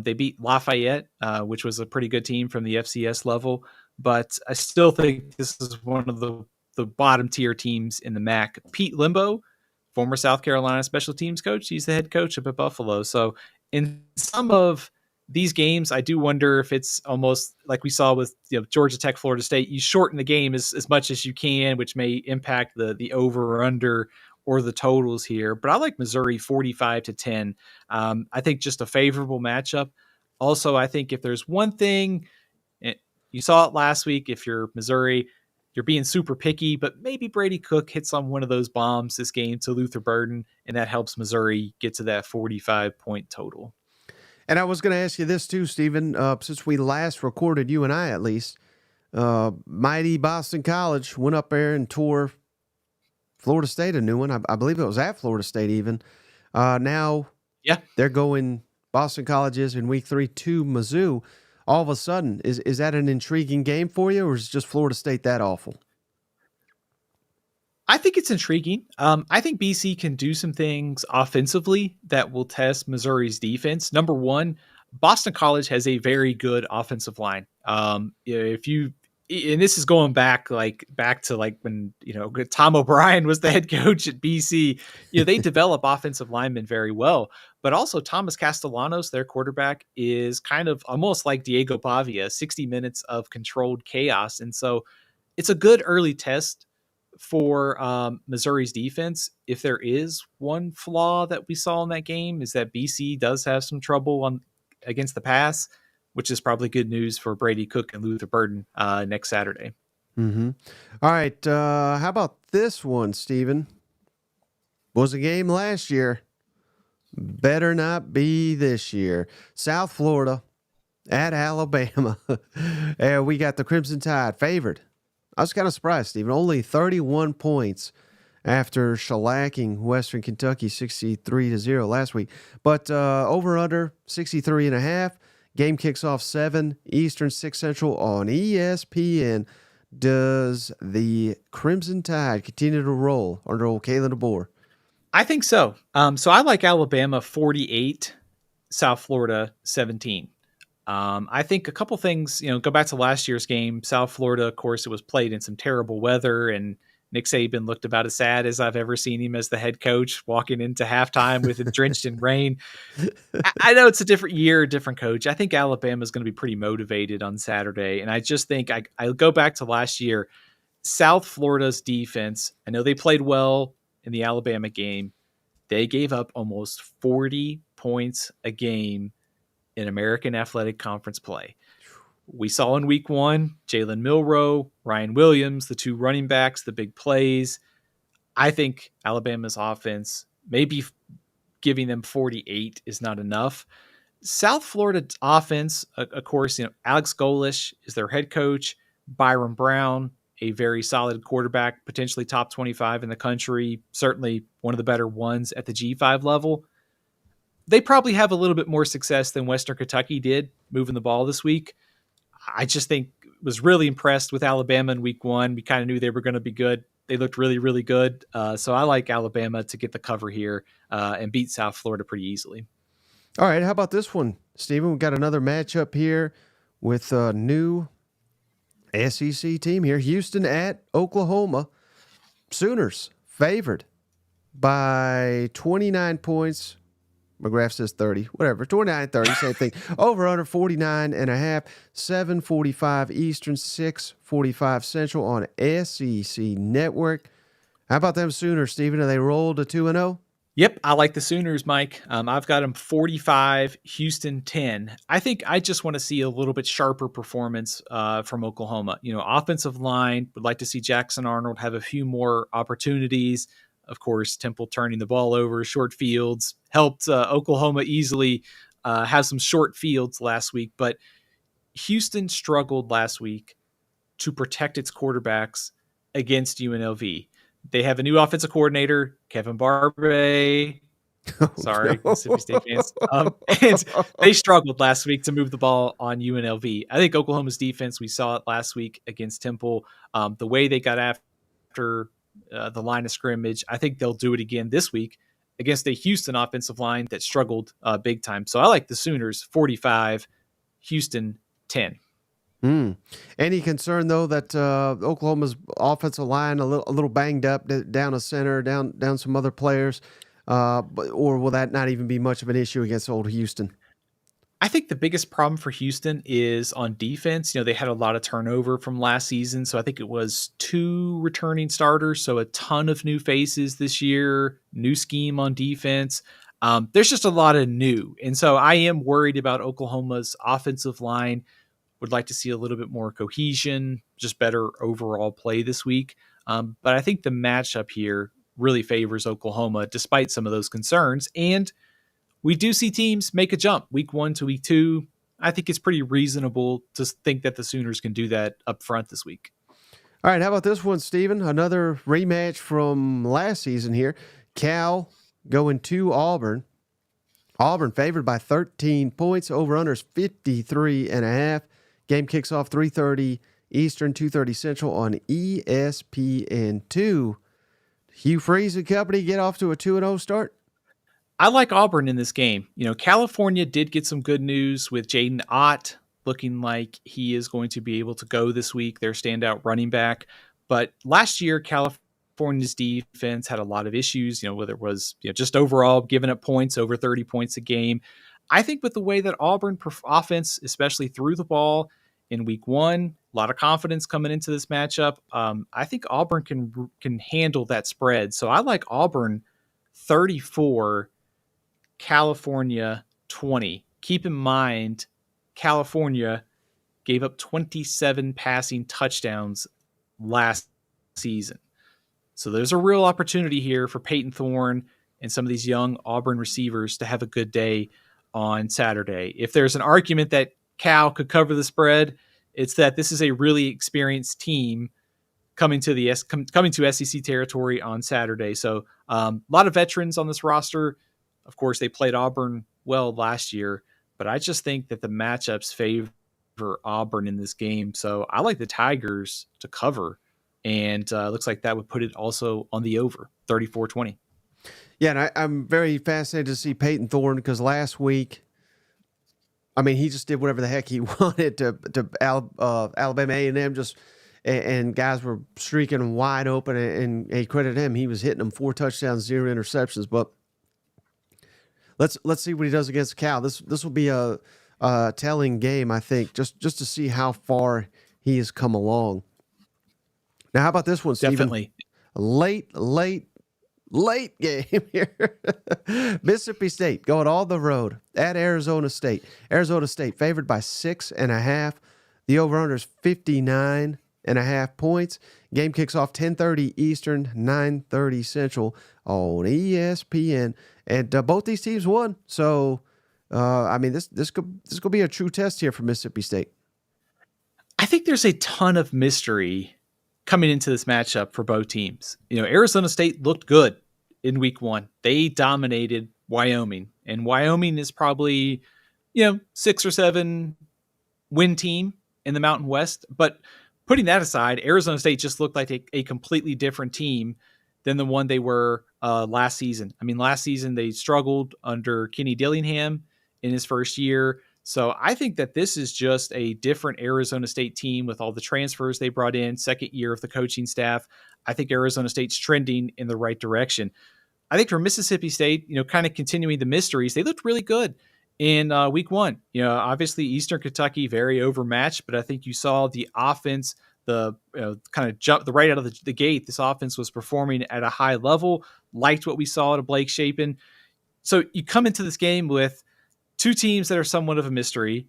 They beat Lafayette, which was a pretty good team from the FCS level. But I still think this is one of the bottom tier teams in the MAC. Pete Limbo, former South Carolina special teams coach, he's the head coach up at Buffalo. So in some of these games, I do wonder if it's almost like we saw with Georgia Tech, Florida State. You shorten the game as much as you can, which may impact the over or under or the totals here. But I like Missouri 45-10. I think just a favorable matchup. Also, I think if there's one thing, you saw it last week, if you're Missouri, you're being super picky, but maybe Brady Cook hits on one of those bombs this game to Luther Burden, and that helps Missouri get to that 45-point total. And I was going to ask you this too, Stephen. Since we last recorded, you and I at least, mighty Boston College went up there and tore Florida State a new one. I believe it was at Florida State even. Now they're going, Boston College is in week 3 to Mizzou. All of a sudden, is that an intriguing game for you, or is just Florida State that awful? I think it's intriguing. I think BC can do some things offensively that will test Missouri's defense. Number one, Boston College has a very good offensive line. And this is going back to when Tom O'Brien was the head coach at BC. They develop offensive linemen very well, but also Thomas Castellanos, their quarterback, is kind of almost like Diego Pavia, 60 minutes of controlled chaos, and so it's a good early test for Missouri's defense. If there is one flaw that we saw in that game, is that BC does have some trouble against the pass, which is probably good news for Brady Cook and Luther Burden next Saturday. Mm-hmm. All right. How about this one, Stephen? Was a game last year. Better not be this year. South Florida at Alabama. And we got the Crimson Tide favored. I was kind of surprised, Stephen. Only 31 points after shellacking Western Kentucky 63-0 last week. But over under 63.5. Game kicks off 7 Eastern, 6 Central on ESPN. Does the Crimson Tide continue to roll under old Kalen DeBoer? I think so. So I like Alabama 48, South Florida 17. I think a couple things, go back to last year's game. South Florida, of course, it was played in some terrible weather, and Nick Saban looked about as sad as I've ever seen him as the head coach, walking into halftime with it drenched in rain. I know it's a different year, different coach. I think Alabama is going to be pretty motivated on Saturday, and I just think I'll go back to last year. South Florida's defense, I know they played well in the Alabama game. They gave up almost 40 points a game in American Athletic Conference play. We saw in week 1, Jalen Milroe, Ryan Williams, the 2 running backs, the big plays. I think Alabama's offense, maybe giving them 48 is not enough. South Florida's offense, of course, Alex Golish is their head coach. Byron Brown, a very solid quarterback, potentially top 25 in the country, certainly one of the better ones at the G5 level. They probably have a little bit more success than Western Kentucky did moving the ball this week. I just think was really impressed with Alabama in week 1. We kind of knew they were going to be good. They looked really, really good. So I like Alabama to get the cover here and beat South Florida pretty easily. All right. How about this one, Stephen? We've got another matchup here with a new SEC team here. Houston at Oklahoma. Sooners favored by 29 points. My graph says 30, whatever, 29-30, same thing. Over under 49.5, 7:45 Eastern, 6:45 Central on SEC Network. How about them Sooners, Stephen? Are they rolled to 2-0? Yep, I like the Sooners, Mike. I've got them 45, Houston 10. I think I just want to see a little bit sharper performance from Oklahoma. Offensive line, would like to see Jackson Arnold have a few more opportunities. Of course, Temple turning the ball over, short fields, helped Oklahoma easily have some short fields last week. But Houston struggled last week to protect its quarterbacks against UNLV. They have a new offensive coordinator, Kevin Barbe. Sorry, Mississippi State fans. And they struggled last week to move the ball on UNLV. I think Oklahoma's defense, we saw it last week against Temple. The way they got after the line of scrimmage, I think they'll do it again this week against a Houston offensive line that struggled big time. So I like the Sooners 45, Houston 10. Any concern though that Oklahoma's offensive line a little banged up down a center, down some other players, or will that not even be much of an issue against old Houston? I think the biggest problem for Houston is on defense. They had a lot of turnover from last season, so I think it was 2 returning starters, so a ton of new faces this year, new scheme on defense. There's just a lot of new, and so I am worried about Oklahoma's offensive line. Would like to see a little bit more cohesion, just better overall play this week. But I think the matchup here really favors Oklahoma, despite some of those concerns. And we do see teams make a jump week 1 to week 2. I think it's pretty reasonable to think that the Sooners can do that up front this week. All right. How about this one, Stephen? Another rematch from last season here. Cal going to Auburn. Auburn favored by 13 points. Over-unders 53.5. Game kicks off 3:30 Eastern, 2:30 Central on ESPN2. Hugh Freeze and company get off to a 2-0 start. I like Auburn in this game. California did get some good news with Jaden Ott looking like he is going to be able to go this week, their standout running back. But last year, California's defense had a lot of issues, whether it was just overall giving up points, over 30 points a game. I think with the way that Auburn offense, especially threw the ball in week 1, a lot of confidence coming into this matchup. I think Auburn can handle that spread. So I like Auburn 34, California 20. Keep in mind, California gave up 27 passing touchdowns last season. So there's a real opportunity here for Peyton Thorne and some of these young Auburn receivers to have a good day on Saturday. If there's an argument that Cal could cover the spread, it's that this is a really experienced team coming to SEC territory on Saturday. So a lot of veterans on this roster. Of course, they played Auburn well last year, but I just think that the matchups favor Auburn in this game. So I like the Tigers to cover, and looks like that would put it also on the over 34-20. Yeah, and I'm very fascinated to see Peyton Thorne because last week, I mean, he just did whatever the heck he wanted to Alabama A&M and guys were streaking wide open, and he credited him. He was hitting them 4 touchdowns, 0 interceptions. But let's see what he does against Cal. This will be a telling game, I think, just to see how far he has come along. Now, how about this one, Stephen? Definitely. Late game here. Mississippi State going on the road at Arizona State. Arizona State favored by 6.5. The over-under is 59.5 points. Game kicks off 10:30 Eastern, 9:30 Central on ESPN. And both these teams won. So, I mean, this could be a true test here for Mississippi State. I think there's a ton of mystery coming into this matchup for both teams. Arizona State looked good in week 1. They dominated Wyoming, and Wyoming is probably, 6 or 7 win team in the Mountain West. But putting that aside, Arizona State just looked like a completely different team than the one they were last season. I mean, last season they struggled under Kenny Dillingham in his first year. So I think that this is just a different Arizona State team with all the transfers they brought in, second year of the coaching staff. I think Arizona State's trending in the right direction. I think for Mississippi State, kind of continuing the mysteries, they looked really good in week 1. Obviously Eastern Kentucky, very overmatched, but I think you saw the offense, kind of jump right out of the gate. This offense was performing at a high level, liked what we saw at a Blake Shapen. So you come into this game with 2 teams that are somewhat of a mystery,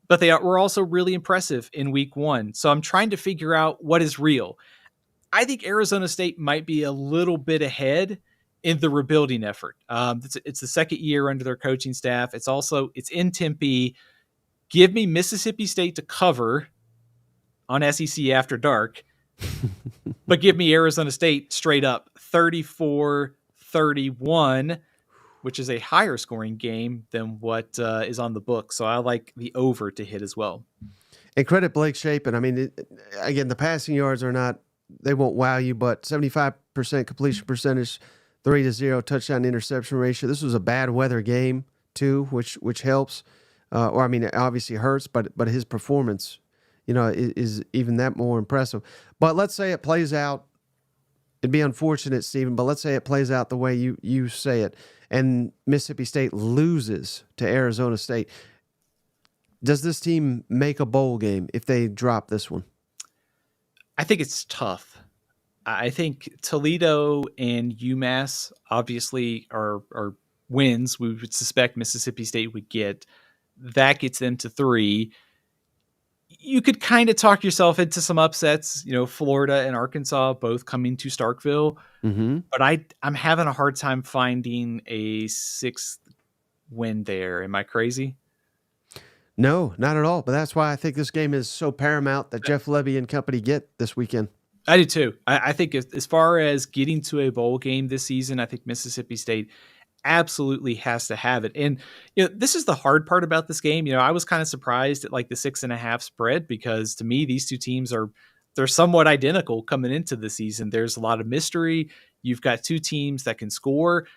but they were also really impressive in week 1. So I'm trying to figure out what is real. I think Arizona State might be a little bit ahead in the rebuilding effort. It's the second year under their coaching staff. It's in Tempe. Give me Mississippi State to cover on SEC After Dark, but give me Arizona State straight up 34-31. Which is a higher scoring game than what is on the book. So I like the over to hit as well. And credit Blake Shapen. I mean, again, the passing yards they won't wow you, but 75% completion percentage, 3-0 touchdown interception ratio. This was a bad weather game too, which helps. It obviously hurts, but his performance, is even that more impressive. But let's say it plays out. It'd be unfortunate, Stephen, but let's say it plays out the way you say it, and Mississippi State loses to Arizona State. Does this team make a bowl game if they drop this one? I think it's tough. I think Toledo and UMass obviously are wins we would suspect Mississippi State would get. That gets them to 3. You could kind of talk yourself into some upsets, Florida and Arkansas both coming to Starkville. Mm-hmm. But I'm having a hard time finding a 6th win there. Am I crazy? No, not at all. But that's why I think this game is so paramount that Jeff Lebby and company get this weekend. I do too. I think as far as getting to a bowl game this season, I think Mississippi State absolutely has to have it. And this is the hard part about this game. I was kind of surprised at like the 6.5 spread, because to me these two teams they're somewhat identical coming into the season. There's a lot of mystery. You've got 2 teams that can score.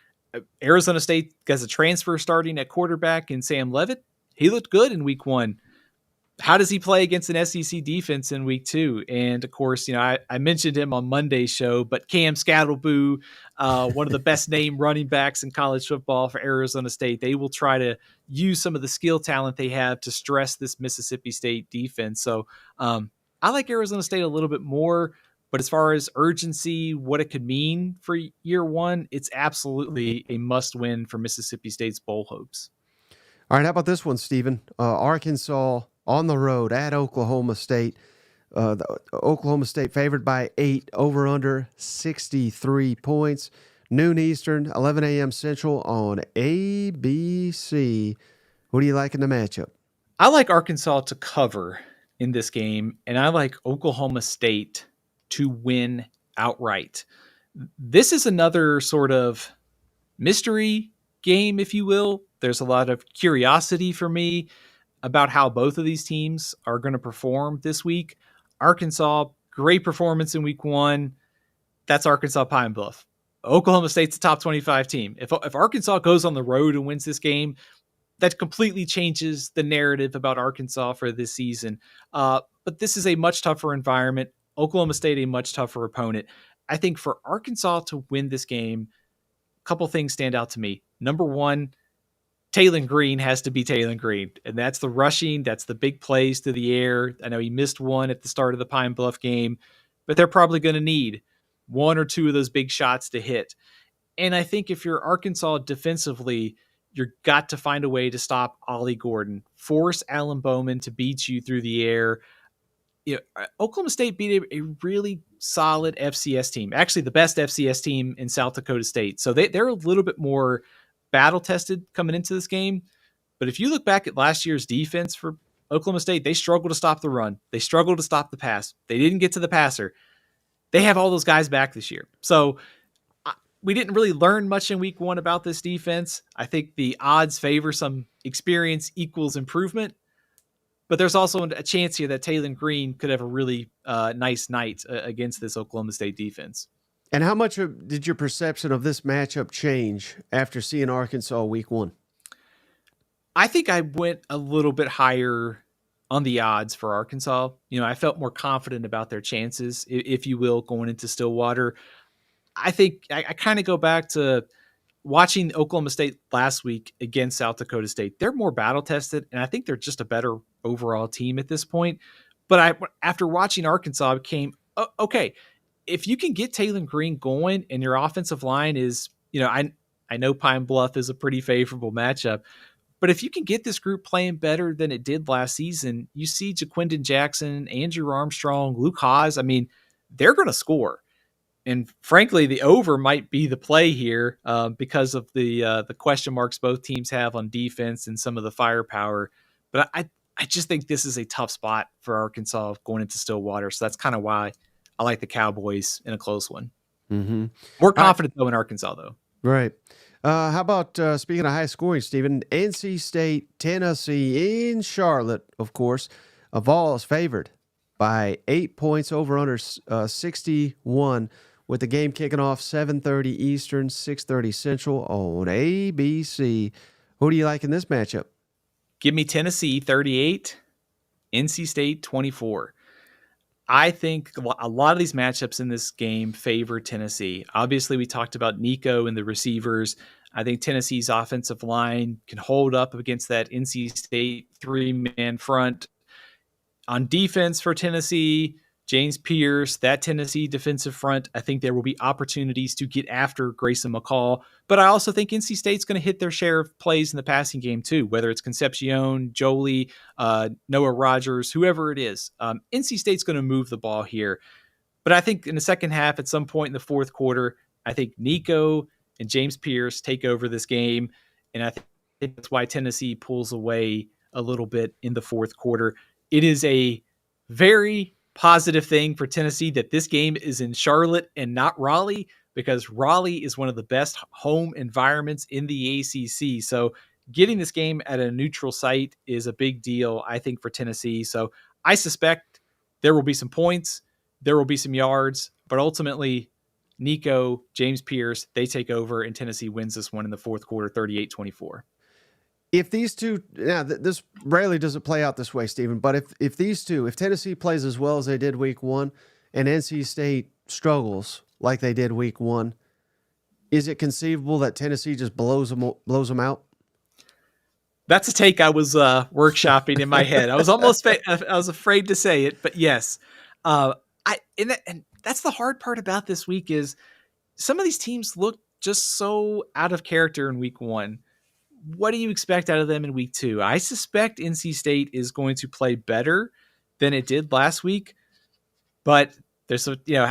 Arizona State has a transfer starting at quarterback in Sam Leavitt. He looked good in week 1. How does he play against an SEC defense in week 2? And of course, I mentioned him on Monday's show, but Cam Scattleboo, one of the best named running backs in college football for Arizona State, they will try to use some of the skill talent they have to stress this Mississippi State defense. So I like Arizona State a little bit more, but as far as urgency, what it could mean for year 1, it's absolutely a must win for Mississippi State's bowl hopes. All right, how about this one, Stephen? Arkansas on the road at Oklahoma State. Oklahoma State favored by 8, over under 63 points. Noon Eastern, 11 a.m. Central on ABC. What do you like in the matchup? I like Arkansas to cover in this game, and I like Oklahoma State to win outright. This is another sort of mystery game, if you will. There's a lot of curiosity for me about how both of these teams are going to perform this week. Arkansas, great performance in week 1. That's Arkansas Pine Bluff. Oklahoma State's a top 25 team. If Arkansas goes on the road and wins this game, that completely changes the narrative about Arkansas for this season. But this is a much tougher environment. Oklahoma State, a much tougher opponent. I think for Arkansas to win this game, a couple things stand out to me. Number one, Taylon Green has to be Taylon Green, and that's the rushing. That's the big plays to the air. I know he missed one at the start of the Pine Bluff game, but they're probably going to need one or two of those big shots to hit. And I think if you're Arkansas defensively, you've got to find a way to stop Ollie Gordon, force Alan Bowman to beat you through the air. Oklahoma State beat a really solid FCS team, actually the best FCS team in South Dakota State. So they're a little bit more battle tested coming into this game. But if you look back at last year's defense for Oklahoma State, they struggled to stop the run. They struggled to stop the pass. They didn't get to the passer. They have all those guys back this year. So we didn't really learn much in week 1 about this defense. I think the odds favor some experience equals improvement. But there's also a chance here that Taylon Green could have a really nice night against this Oklahoma State defense. And how much did your perception of this matchup change after seeing Arkansas week 1? I think I went a little bit higher on the odds for Arkansas. I felt more confident about their chances, if you will, going into Stillwater. I think I kind of go back to watching Oklahoma State last week against South Dakota State. They're more battle tested, and I think they're just a better overall team at this point. But after watching Arkansas, I became, okay, if you can get Taylon Green going and your offensive line is, I know Pine Bluff is a pretty favorable matchup, but if you can get this group playing better than it did last season, you see Jaquindon Jackson, Andrew Armstrong, Luke Haas, they're going to score. And frankly, the over might be the play here because of the question marks both teams have on defense and some of the firepower. But I just think this is a tough spot for Arkansas going into Stillwater. So that's kind of why I like the Cowboys in a close one. Mm-hmm. More confident, though, in Arkansas, though. Right. How about, speaking of high scoring, Stephen, NC State, Tennessee in Charlotte, of course. Vol is favored by 8 points over under 61, with the game kicking off 7:30 Eastern, 6:30 Central on ABC. Who do you like in this matchup? Give me Tennessee 38, NC State 24. I think a lot of these matchups in this game favor Tennessee. Obviously, we talked about Nico and the receivers. I think Tennessee's offensive line can hold up against that NC State 3-man front. On defense for Tennessee, James Pierce, that Tennessee defensive front, I think there will be opportunities to get after Grayson McCall. But I also think NC State's going to hit their share of plays in the passing game too, whether it's Concepcion, Jolie, Noah Rogers, whoever it is. NC State's going to move the ball here. But I think in the second half, at some point in the fourth quarter, I think Nico and James Pierce take over this game. And I think that's why Tennessee pulls away a little bit in the fourth quarter. It is a very positive thing for Tennessee that this game is in Charlotte and not Raleigh, because Raleigh is one of the best home environments in the ACC. So getting this game at a neutral site is a big deal, I think, for Tennessee. So I suspect there will be some points, there will be some yards, but ultimately Nico, James Pierce, they take over and Tennessee wins this one in the fourth quarter, 38-24. If these two, now this rarely does it play out this way, Stephen, but if these two, if Tennessee plays as well as they did week 1 and NC State struggles like they did week 1, is it conceivable that Tennessee just blows them out? That's a take I was workshopping in my head. I was I was afraid to say it, but yes. And that's the hard part about this week is some of these teams look just so out of character in week 1. What do you expect out of them in week 2? I suspect NC State is going to play better than it did last week, but there's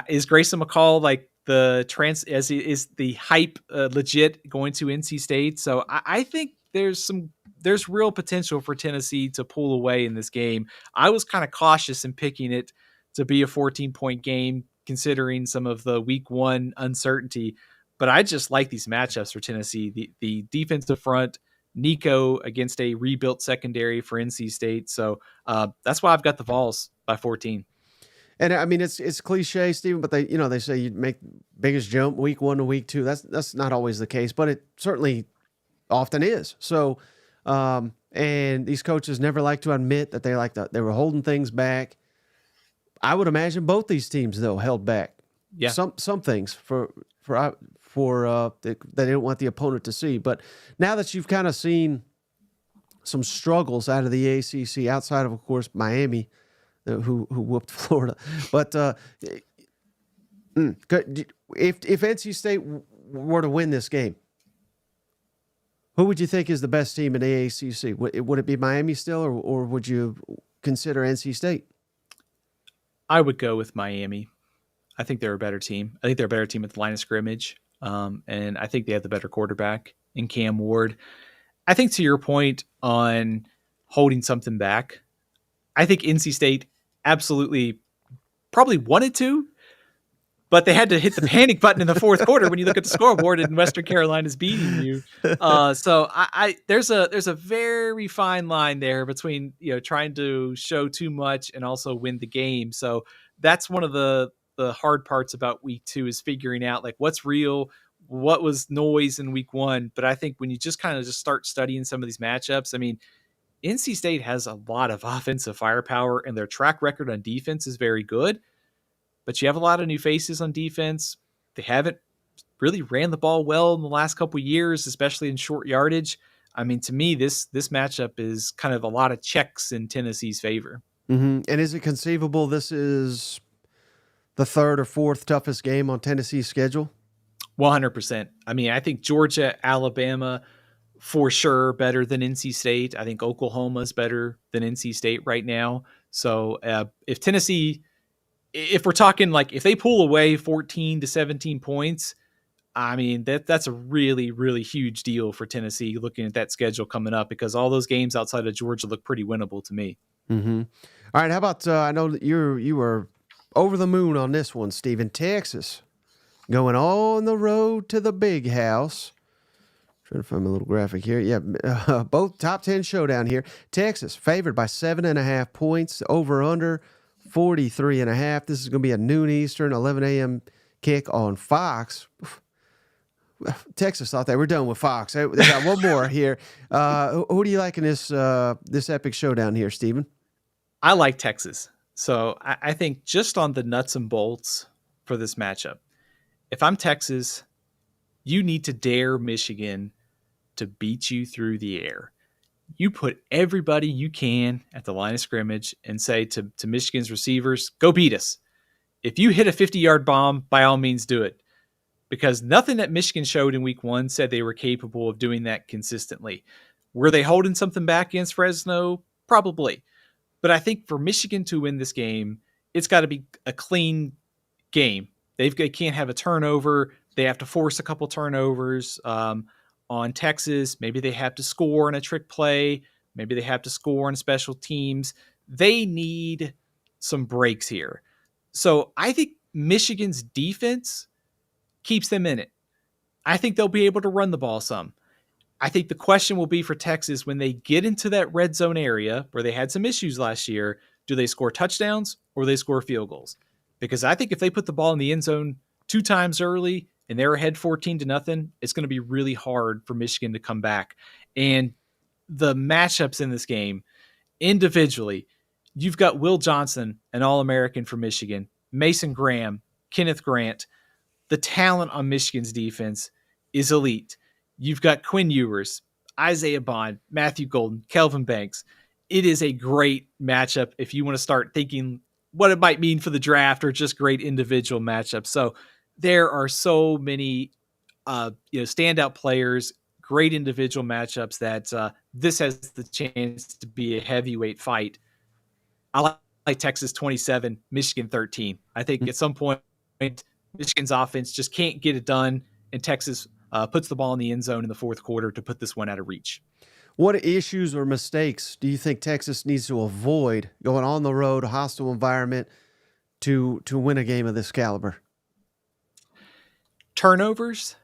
is Grayson McCall like is the hype legit going to NC State? So I think there's real potential for Tennessee to pull away in this game. I was kind of cautious in picking it to be a 14-point game considering some of the week one uncertainty. But I just like these matchups for Tennessee. The defensive front, Nico against a rebuilt secondary for NC State. So that's why I've got the Vols by 14. And I mean, it's cliche, Stephen, but they say you make biggest jump week 1 to week 2. That's not always the case, but it certainly often is. So, and these coaches never like to admit that they were holding things back. I would imagine both these teams though held back. Yeah. Some things for they didn't want the opponent to see. But now that you've kind of seen some struggles out of the ACC, outside of course Miami, who whooped Florida, but if NC State were to win this game, who would you think is the best team in the ACC? Would it be Miami still, or would you consider NC State? I would go with Miami. I think they're a better team. I think they're a better team at the line of scrimmage, and I think they have the better quarterback in Cam Ward. I think to your point on holding something back, I think NC State absolutely probably wanted to, but they had to hit the panic button in the fourth quarter when you look at the scoreboard and Western Carolina's beating you. So there's a very fine line there between trying to show too much and also win the game. So that's one of the hard parts about week 2 is figuring out like what's real, what was noise in week 1. But I think when you just kind of start studying some of these matchups, I mean, NC State has a lot of offensive firepower and their track record on defense is very good, but you have a lot of new faces on defense. They haven't really ran the ball well in the last couple of years, especially in short yardage. I mean, to me, this matchup is kind of a lot of checks in Tennessee's favor. Mm-hmm. And is it conceivable this is the third or fourth toughest game on Tennessee's schedule? 100%. I mean, I think Georgia, Alabama, for sure better than NC State. I think Oklahoma's better than NC State right now. So if Tennessee, if we're talking like if they pull away 14 to 17 points, I mean, that's a really, really huge deal for Tennessee looking at that schedule coming up, because all those games outside of Georgia look pretty winnable to me. Mm-hmm. All right. How about, I know that you were over the moon on this one, Stephen. Texas going on the road to the big house. Trying to find my little graphic here. Yeah, both top 10 showdown here. Texas favored by 7.5 points. Over under 43.5. This is going to be a noon Eastern, 11 a.m. kick on Fox. Texas thought they were done with Fox. They got one more here. Who do you like in this epic showdown here, Stephen? I like Texas. So I think just on the nuts and bolts for this matchup, if I'm Texas, you need to dare Michigan to beat you through the air. You put everybody you can at the line of scrimmage and say to Michigan's receivers, go beat us. If you hit a 50-yard bomb, by all means do it. Because nothing that Michigan showed in week 1 said they were capable of doing that consistently. Were they holding something back against Fresno? Probably. But I think for Michigan to win this game, it's got to be a clean game. They can't have a turnover. They have to force a couple turnovers on Texas. Maybe they have to score on a trick play. Maybe they have to score on special teams. They need some breaks here. So I think Michigan's defense keeps them in it. I think they'll be able to run the ball some. I think the question will be for Texas when they get into that red zone area where they had some issues last year, do they score touchdowns or do they score field goals? Because I think if they put the ball in the end zone 2 times early and they're ahead 14-0, it's going to be really hard for Michigan to come back. And the matchups in this game, individually, you've got Will Johnson, an All-American for Michigan, Mason Graham, Kenneth Grant. The talent on Michigan's defense is elite. You've got Quinn Ewers, Isaiah Bond, Matthew Golden, Kelvin Banks. It is a great matchup if you want to start thinking what it might mean for the draft or just great individual matchups. So there are so many standout players, great individual matchups that this has the chance to be a heavyweight fight. I like Texas 27, Michigan 13. I think at some point Michigan's offense just can't get it done, and Texas puts the ball in the end zone in the fourth quarter to put this one out of reach. What issues or mistakes do you think Texas needs to avoid going on the road, a hostile environment, to win a game of this caliber? Turnovers,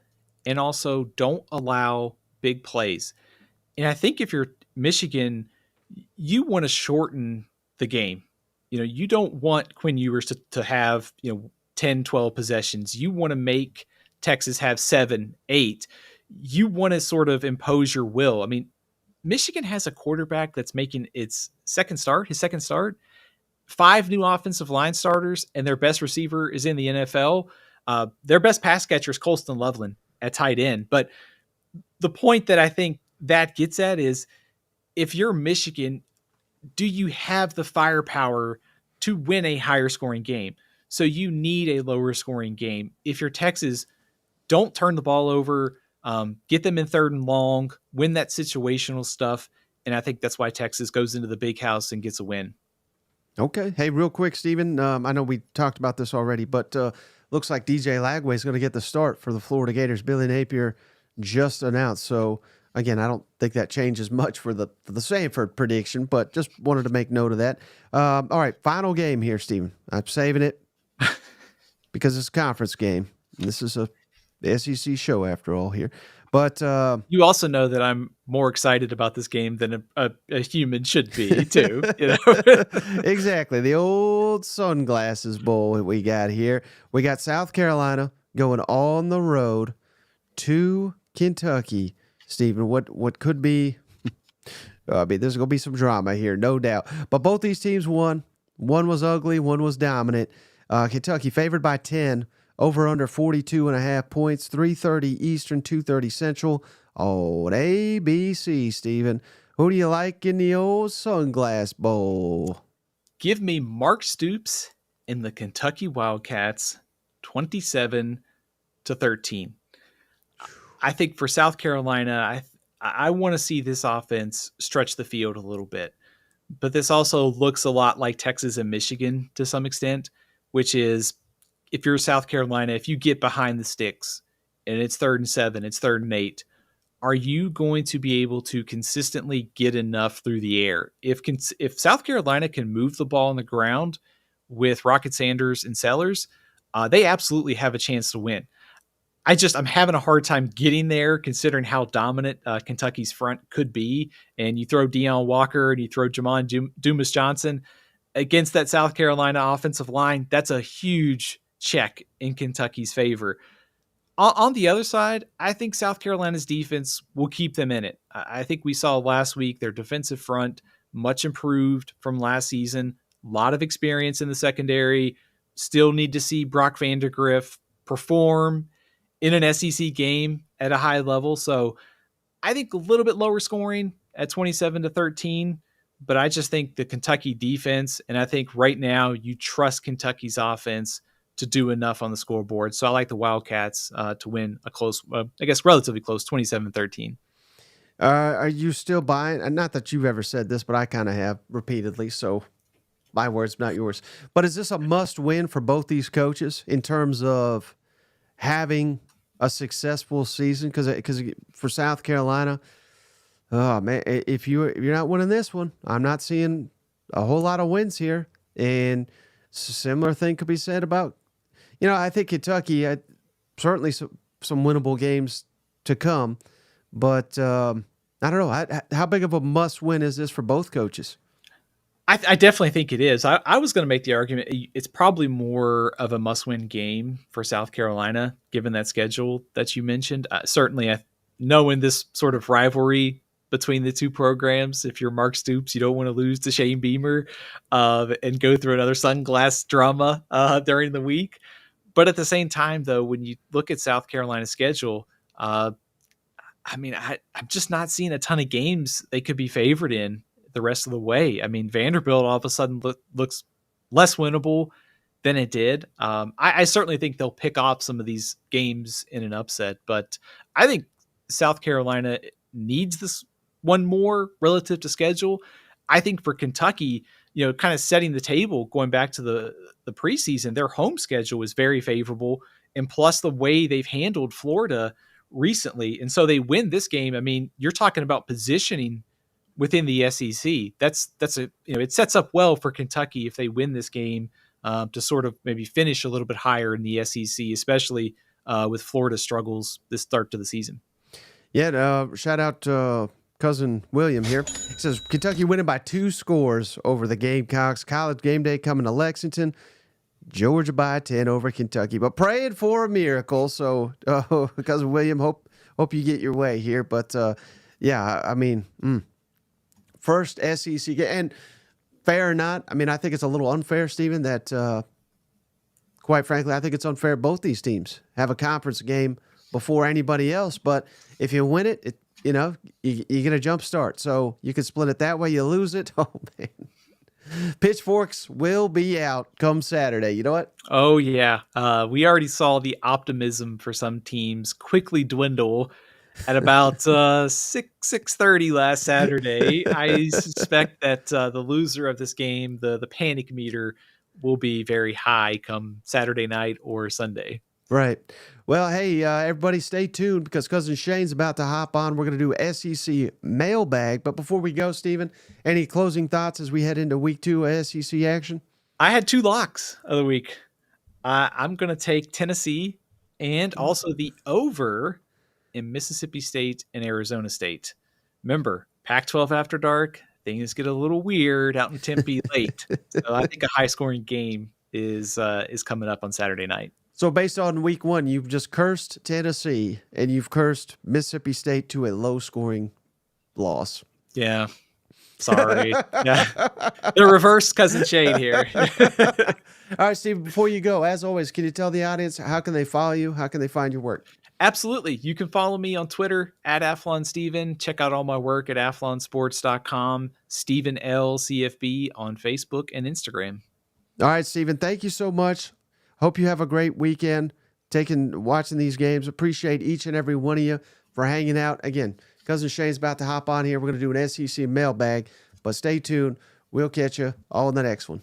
and also don't allow big plays. And I think if you're Michigan, you want to shorten the game. You don't want Quinn Ewers to have, 10, 12 possessions. You want to make Texas have 7, 8. You want to sort of impose your will. I mean, Michigan has a quarterback that's making his second start, 5 new offensive line starters, and their best receiver is in the NFL. Their best pass catcher is Colston Loveland at tight end. But the point that I think that gets at is, if you're Michigan, do you have the firepower to win a higher scoring game? So you need a lower scoring game. If you're Texas, don't turn the ball over, get them in 3rd and long, win that situational stuff. And I think that's why Texas goes into the big house and gets a win. Okay. Hey, real quick, Stephen, I know we talked about this already, but looks like DJ Lagway is going to get the start for the Florida Gators. Billy Napier just announced. So, again, I don't think that changes much for the Samford prediction, but just wanted to make note of that. All right, final game here, Stephen. I'm saving it because it's a conference game. This is a SEC show after all here. But you also know that I'm more excited about this game than a human should be, too. Exactly. The old sunglasses bowl that we got here. We got South Carolina going on the road to Kentucky. Stephen, what could be? I mean, there's going to be some drama here, no doubt. But both these teams won. One was ugly, one was dominant. Kentucky favored by 10. Over under 42.5 points, 3:30 Eastern, 2:30 Central. Oh, ABC, Stephen. Who do you like in the old Sunglass Bowl? Give me Mark Stoops and the Kentucky Wildcats, 27-13. I think for South Carolina, I want to see this offense stretch the field a little bit. But this also looks a lot like Texas and Michigan to some extent, which is, if you're South Carolina, if you get behind the sticks and it's 3rd and 7, it's 3rd and 8, are you going to be able to consistently get enough through the air? If South Carolina can move the ball on the ground with Rocket Sanders and Sellers, they absolutely have a chance to win. I'm having a hard time getting there, considering how dominant Kentucky's front could be. And you throw Deion Walker and you throw Jamon Dumas Johnson against that South Carolina offensive line. That's a huge check in Kentucky's favor. On the other side, I think South Carolina's defense will keep them in it. I think we saw last week their defensive front much improved from last season. A lot of experience in the secondary. Still need to see Brock Vandagriff perform in an SEC game at a high level. So I think a little bit lower scoring at 27-13. But I just think the Kentucky defense, and I think right now you trust Kentucky's offense to do enough on the scoreboard. So I like the Wildcats to win a close, I guess relatively close, 27-13. Are you still buying? Not that you've ever said this, but I kind of have repeatedly. So my words, not yours. But is this a must-win for both these coaches in terms of having a successful season? Because for South Carolina, oh man, if you're not winning this one, I'm not seeing a whole lot of wins here. And similar thing could be said about, I think Kentucky had certainly some winnable games to come, but I don't know. How big of a must win is this for both coaches? I definitely think it is. I was going to make the argument it's probably more of a must-win game for South Carolina, given that schedule that you mentioned. Certainly, knowing this sort of rivalry between the two programs, if you're Mark Stoops, you don't want to lose to Shane Beamer and go through another sunglass drama during the week. But at the same time, though, when you look at South Carolina's schedule, I'm just not seeing a ton of games they could be favored in the rest of the way. I mean, Vanderbilt all of a sudden looks less winnable than it did. I certainly think they'll pick off some of these games in an upset, but I think South Carolina needs this one more relative to schedule. I think for Kentucky, kind of setting the table, going back to the preseason, their home schedule is very favorable, and plus the way they've handled Florida recently. And so they win this game. I mean, you're talking about positioning within the SEC. It sets up well for Kentucky if they win this game to sort of maybe finish a little bit higher in the SEC, especially with Florida's struggles this start to the season. Yeah, shout out to cousin William here. He says Kentucky winning by 2 scores over the Gamecocks. College game day coming to Lexington. Georgia by 10 over Kentucky. But praying for a miracle. So, cousin William, hope you get your way here. But yeah, I mean, first SEC game. And fair or not, I mean, I think it's a little unfair, Stephen, that quite frankly, I think it's unfair both these teams have a conference game before anybody else. But if you win it, you get a jump start. So you can split it that way. You lose it. Oh, man. Pitchforks will be out come Saturday. You know what? Oh, yeah. We already saw the optimism for some teams quickly dwindle at about 6:30 last Saturday. I suspect that the loser of this game, the panic meter, will be very high come Saturday night or Sunday. Right. Well, hey, everybody stay tuned because Cousin Shane's about to hop on. We're going to do SEC mailbag. But before we go, Stephen, any closing thoughts as we head into week 2 SEC action? I had 2 locks of the week. I'm going to take Tennessee and also the over in Mississippi State and Arizona State. Remember, Pac-12 after dark, things get a little weird out in Tempe late. So I think a high-scoring game is coming up on Saturday night. So based on week 1, you've just cursed Tennessee and you've cursed Mississippi State to a low-scoring loss. Yeah. Sorry. Yeah. The reverse cousin Shane here. All right, Steve, before you go, as always, can you tell the audience how can they follow you? How can they find your work? Absolutely. You can follow me on Twitter at AthlonSteven. Check out all my work at athlonsports.com. Stephen L. CFB on Facebook and Instagram. All right, Stephen, thank you so much. Hope you have a great weekend watching these games. Appreciate each and every one of you for hanging out. Again, Cousin Shane's about to hop on here. We're going to do an SEC mailbag, but stay tuned. We'll catch you all in the next one.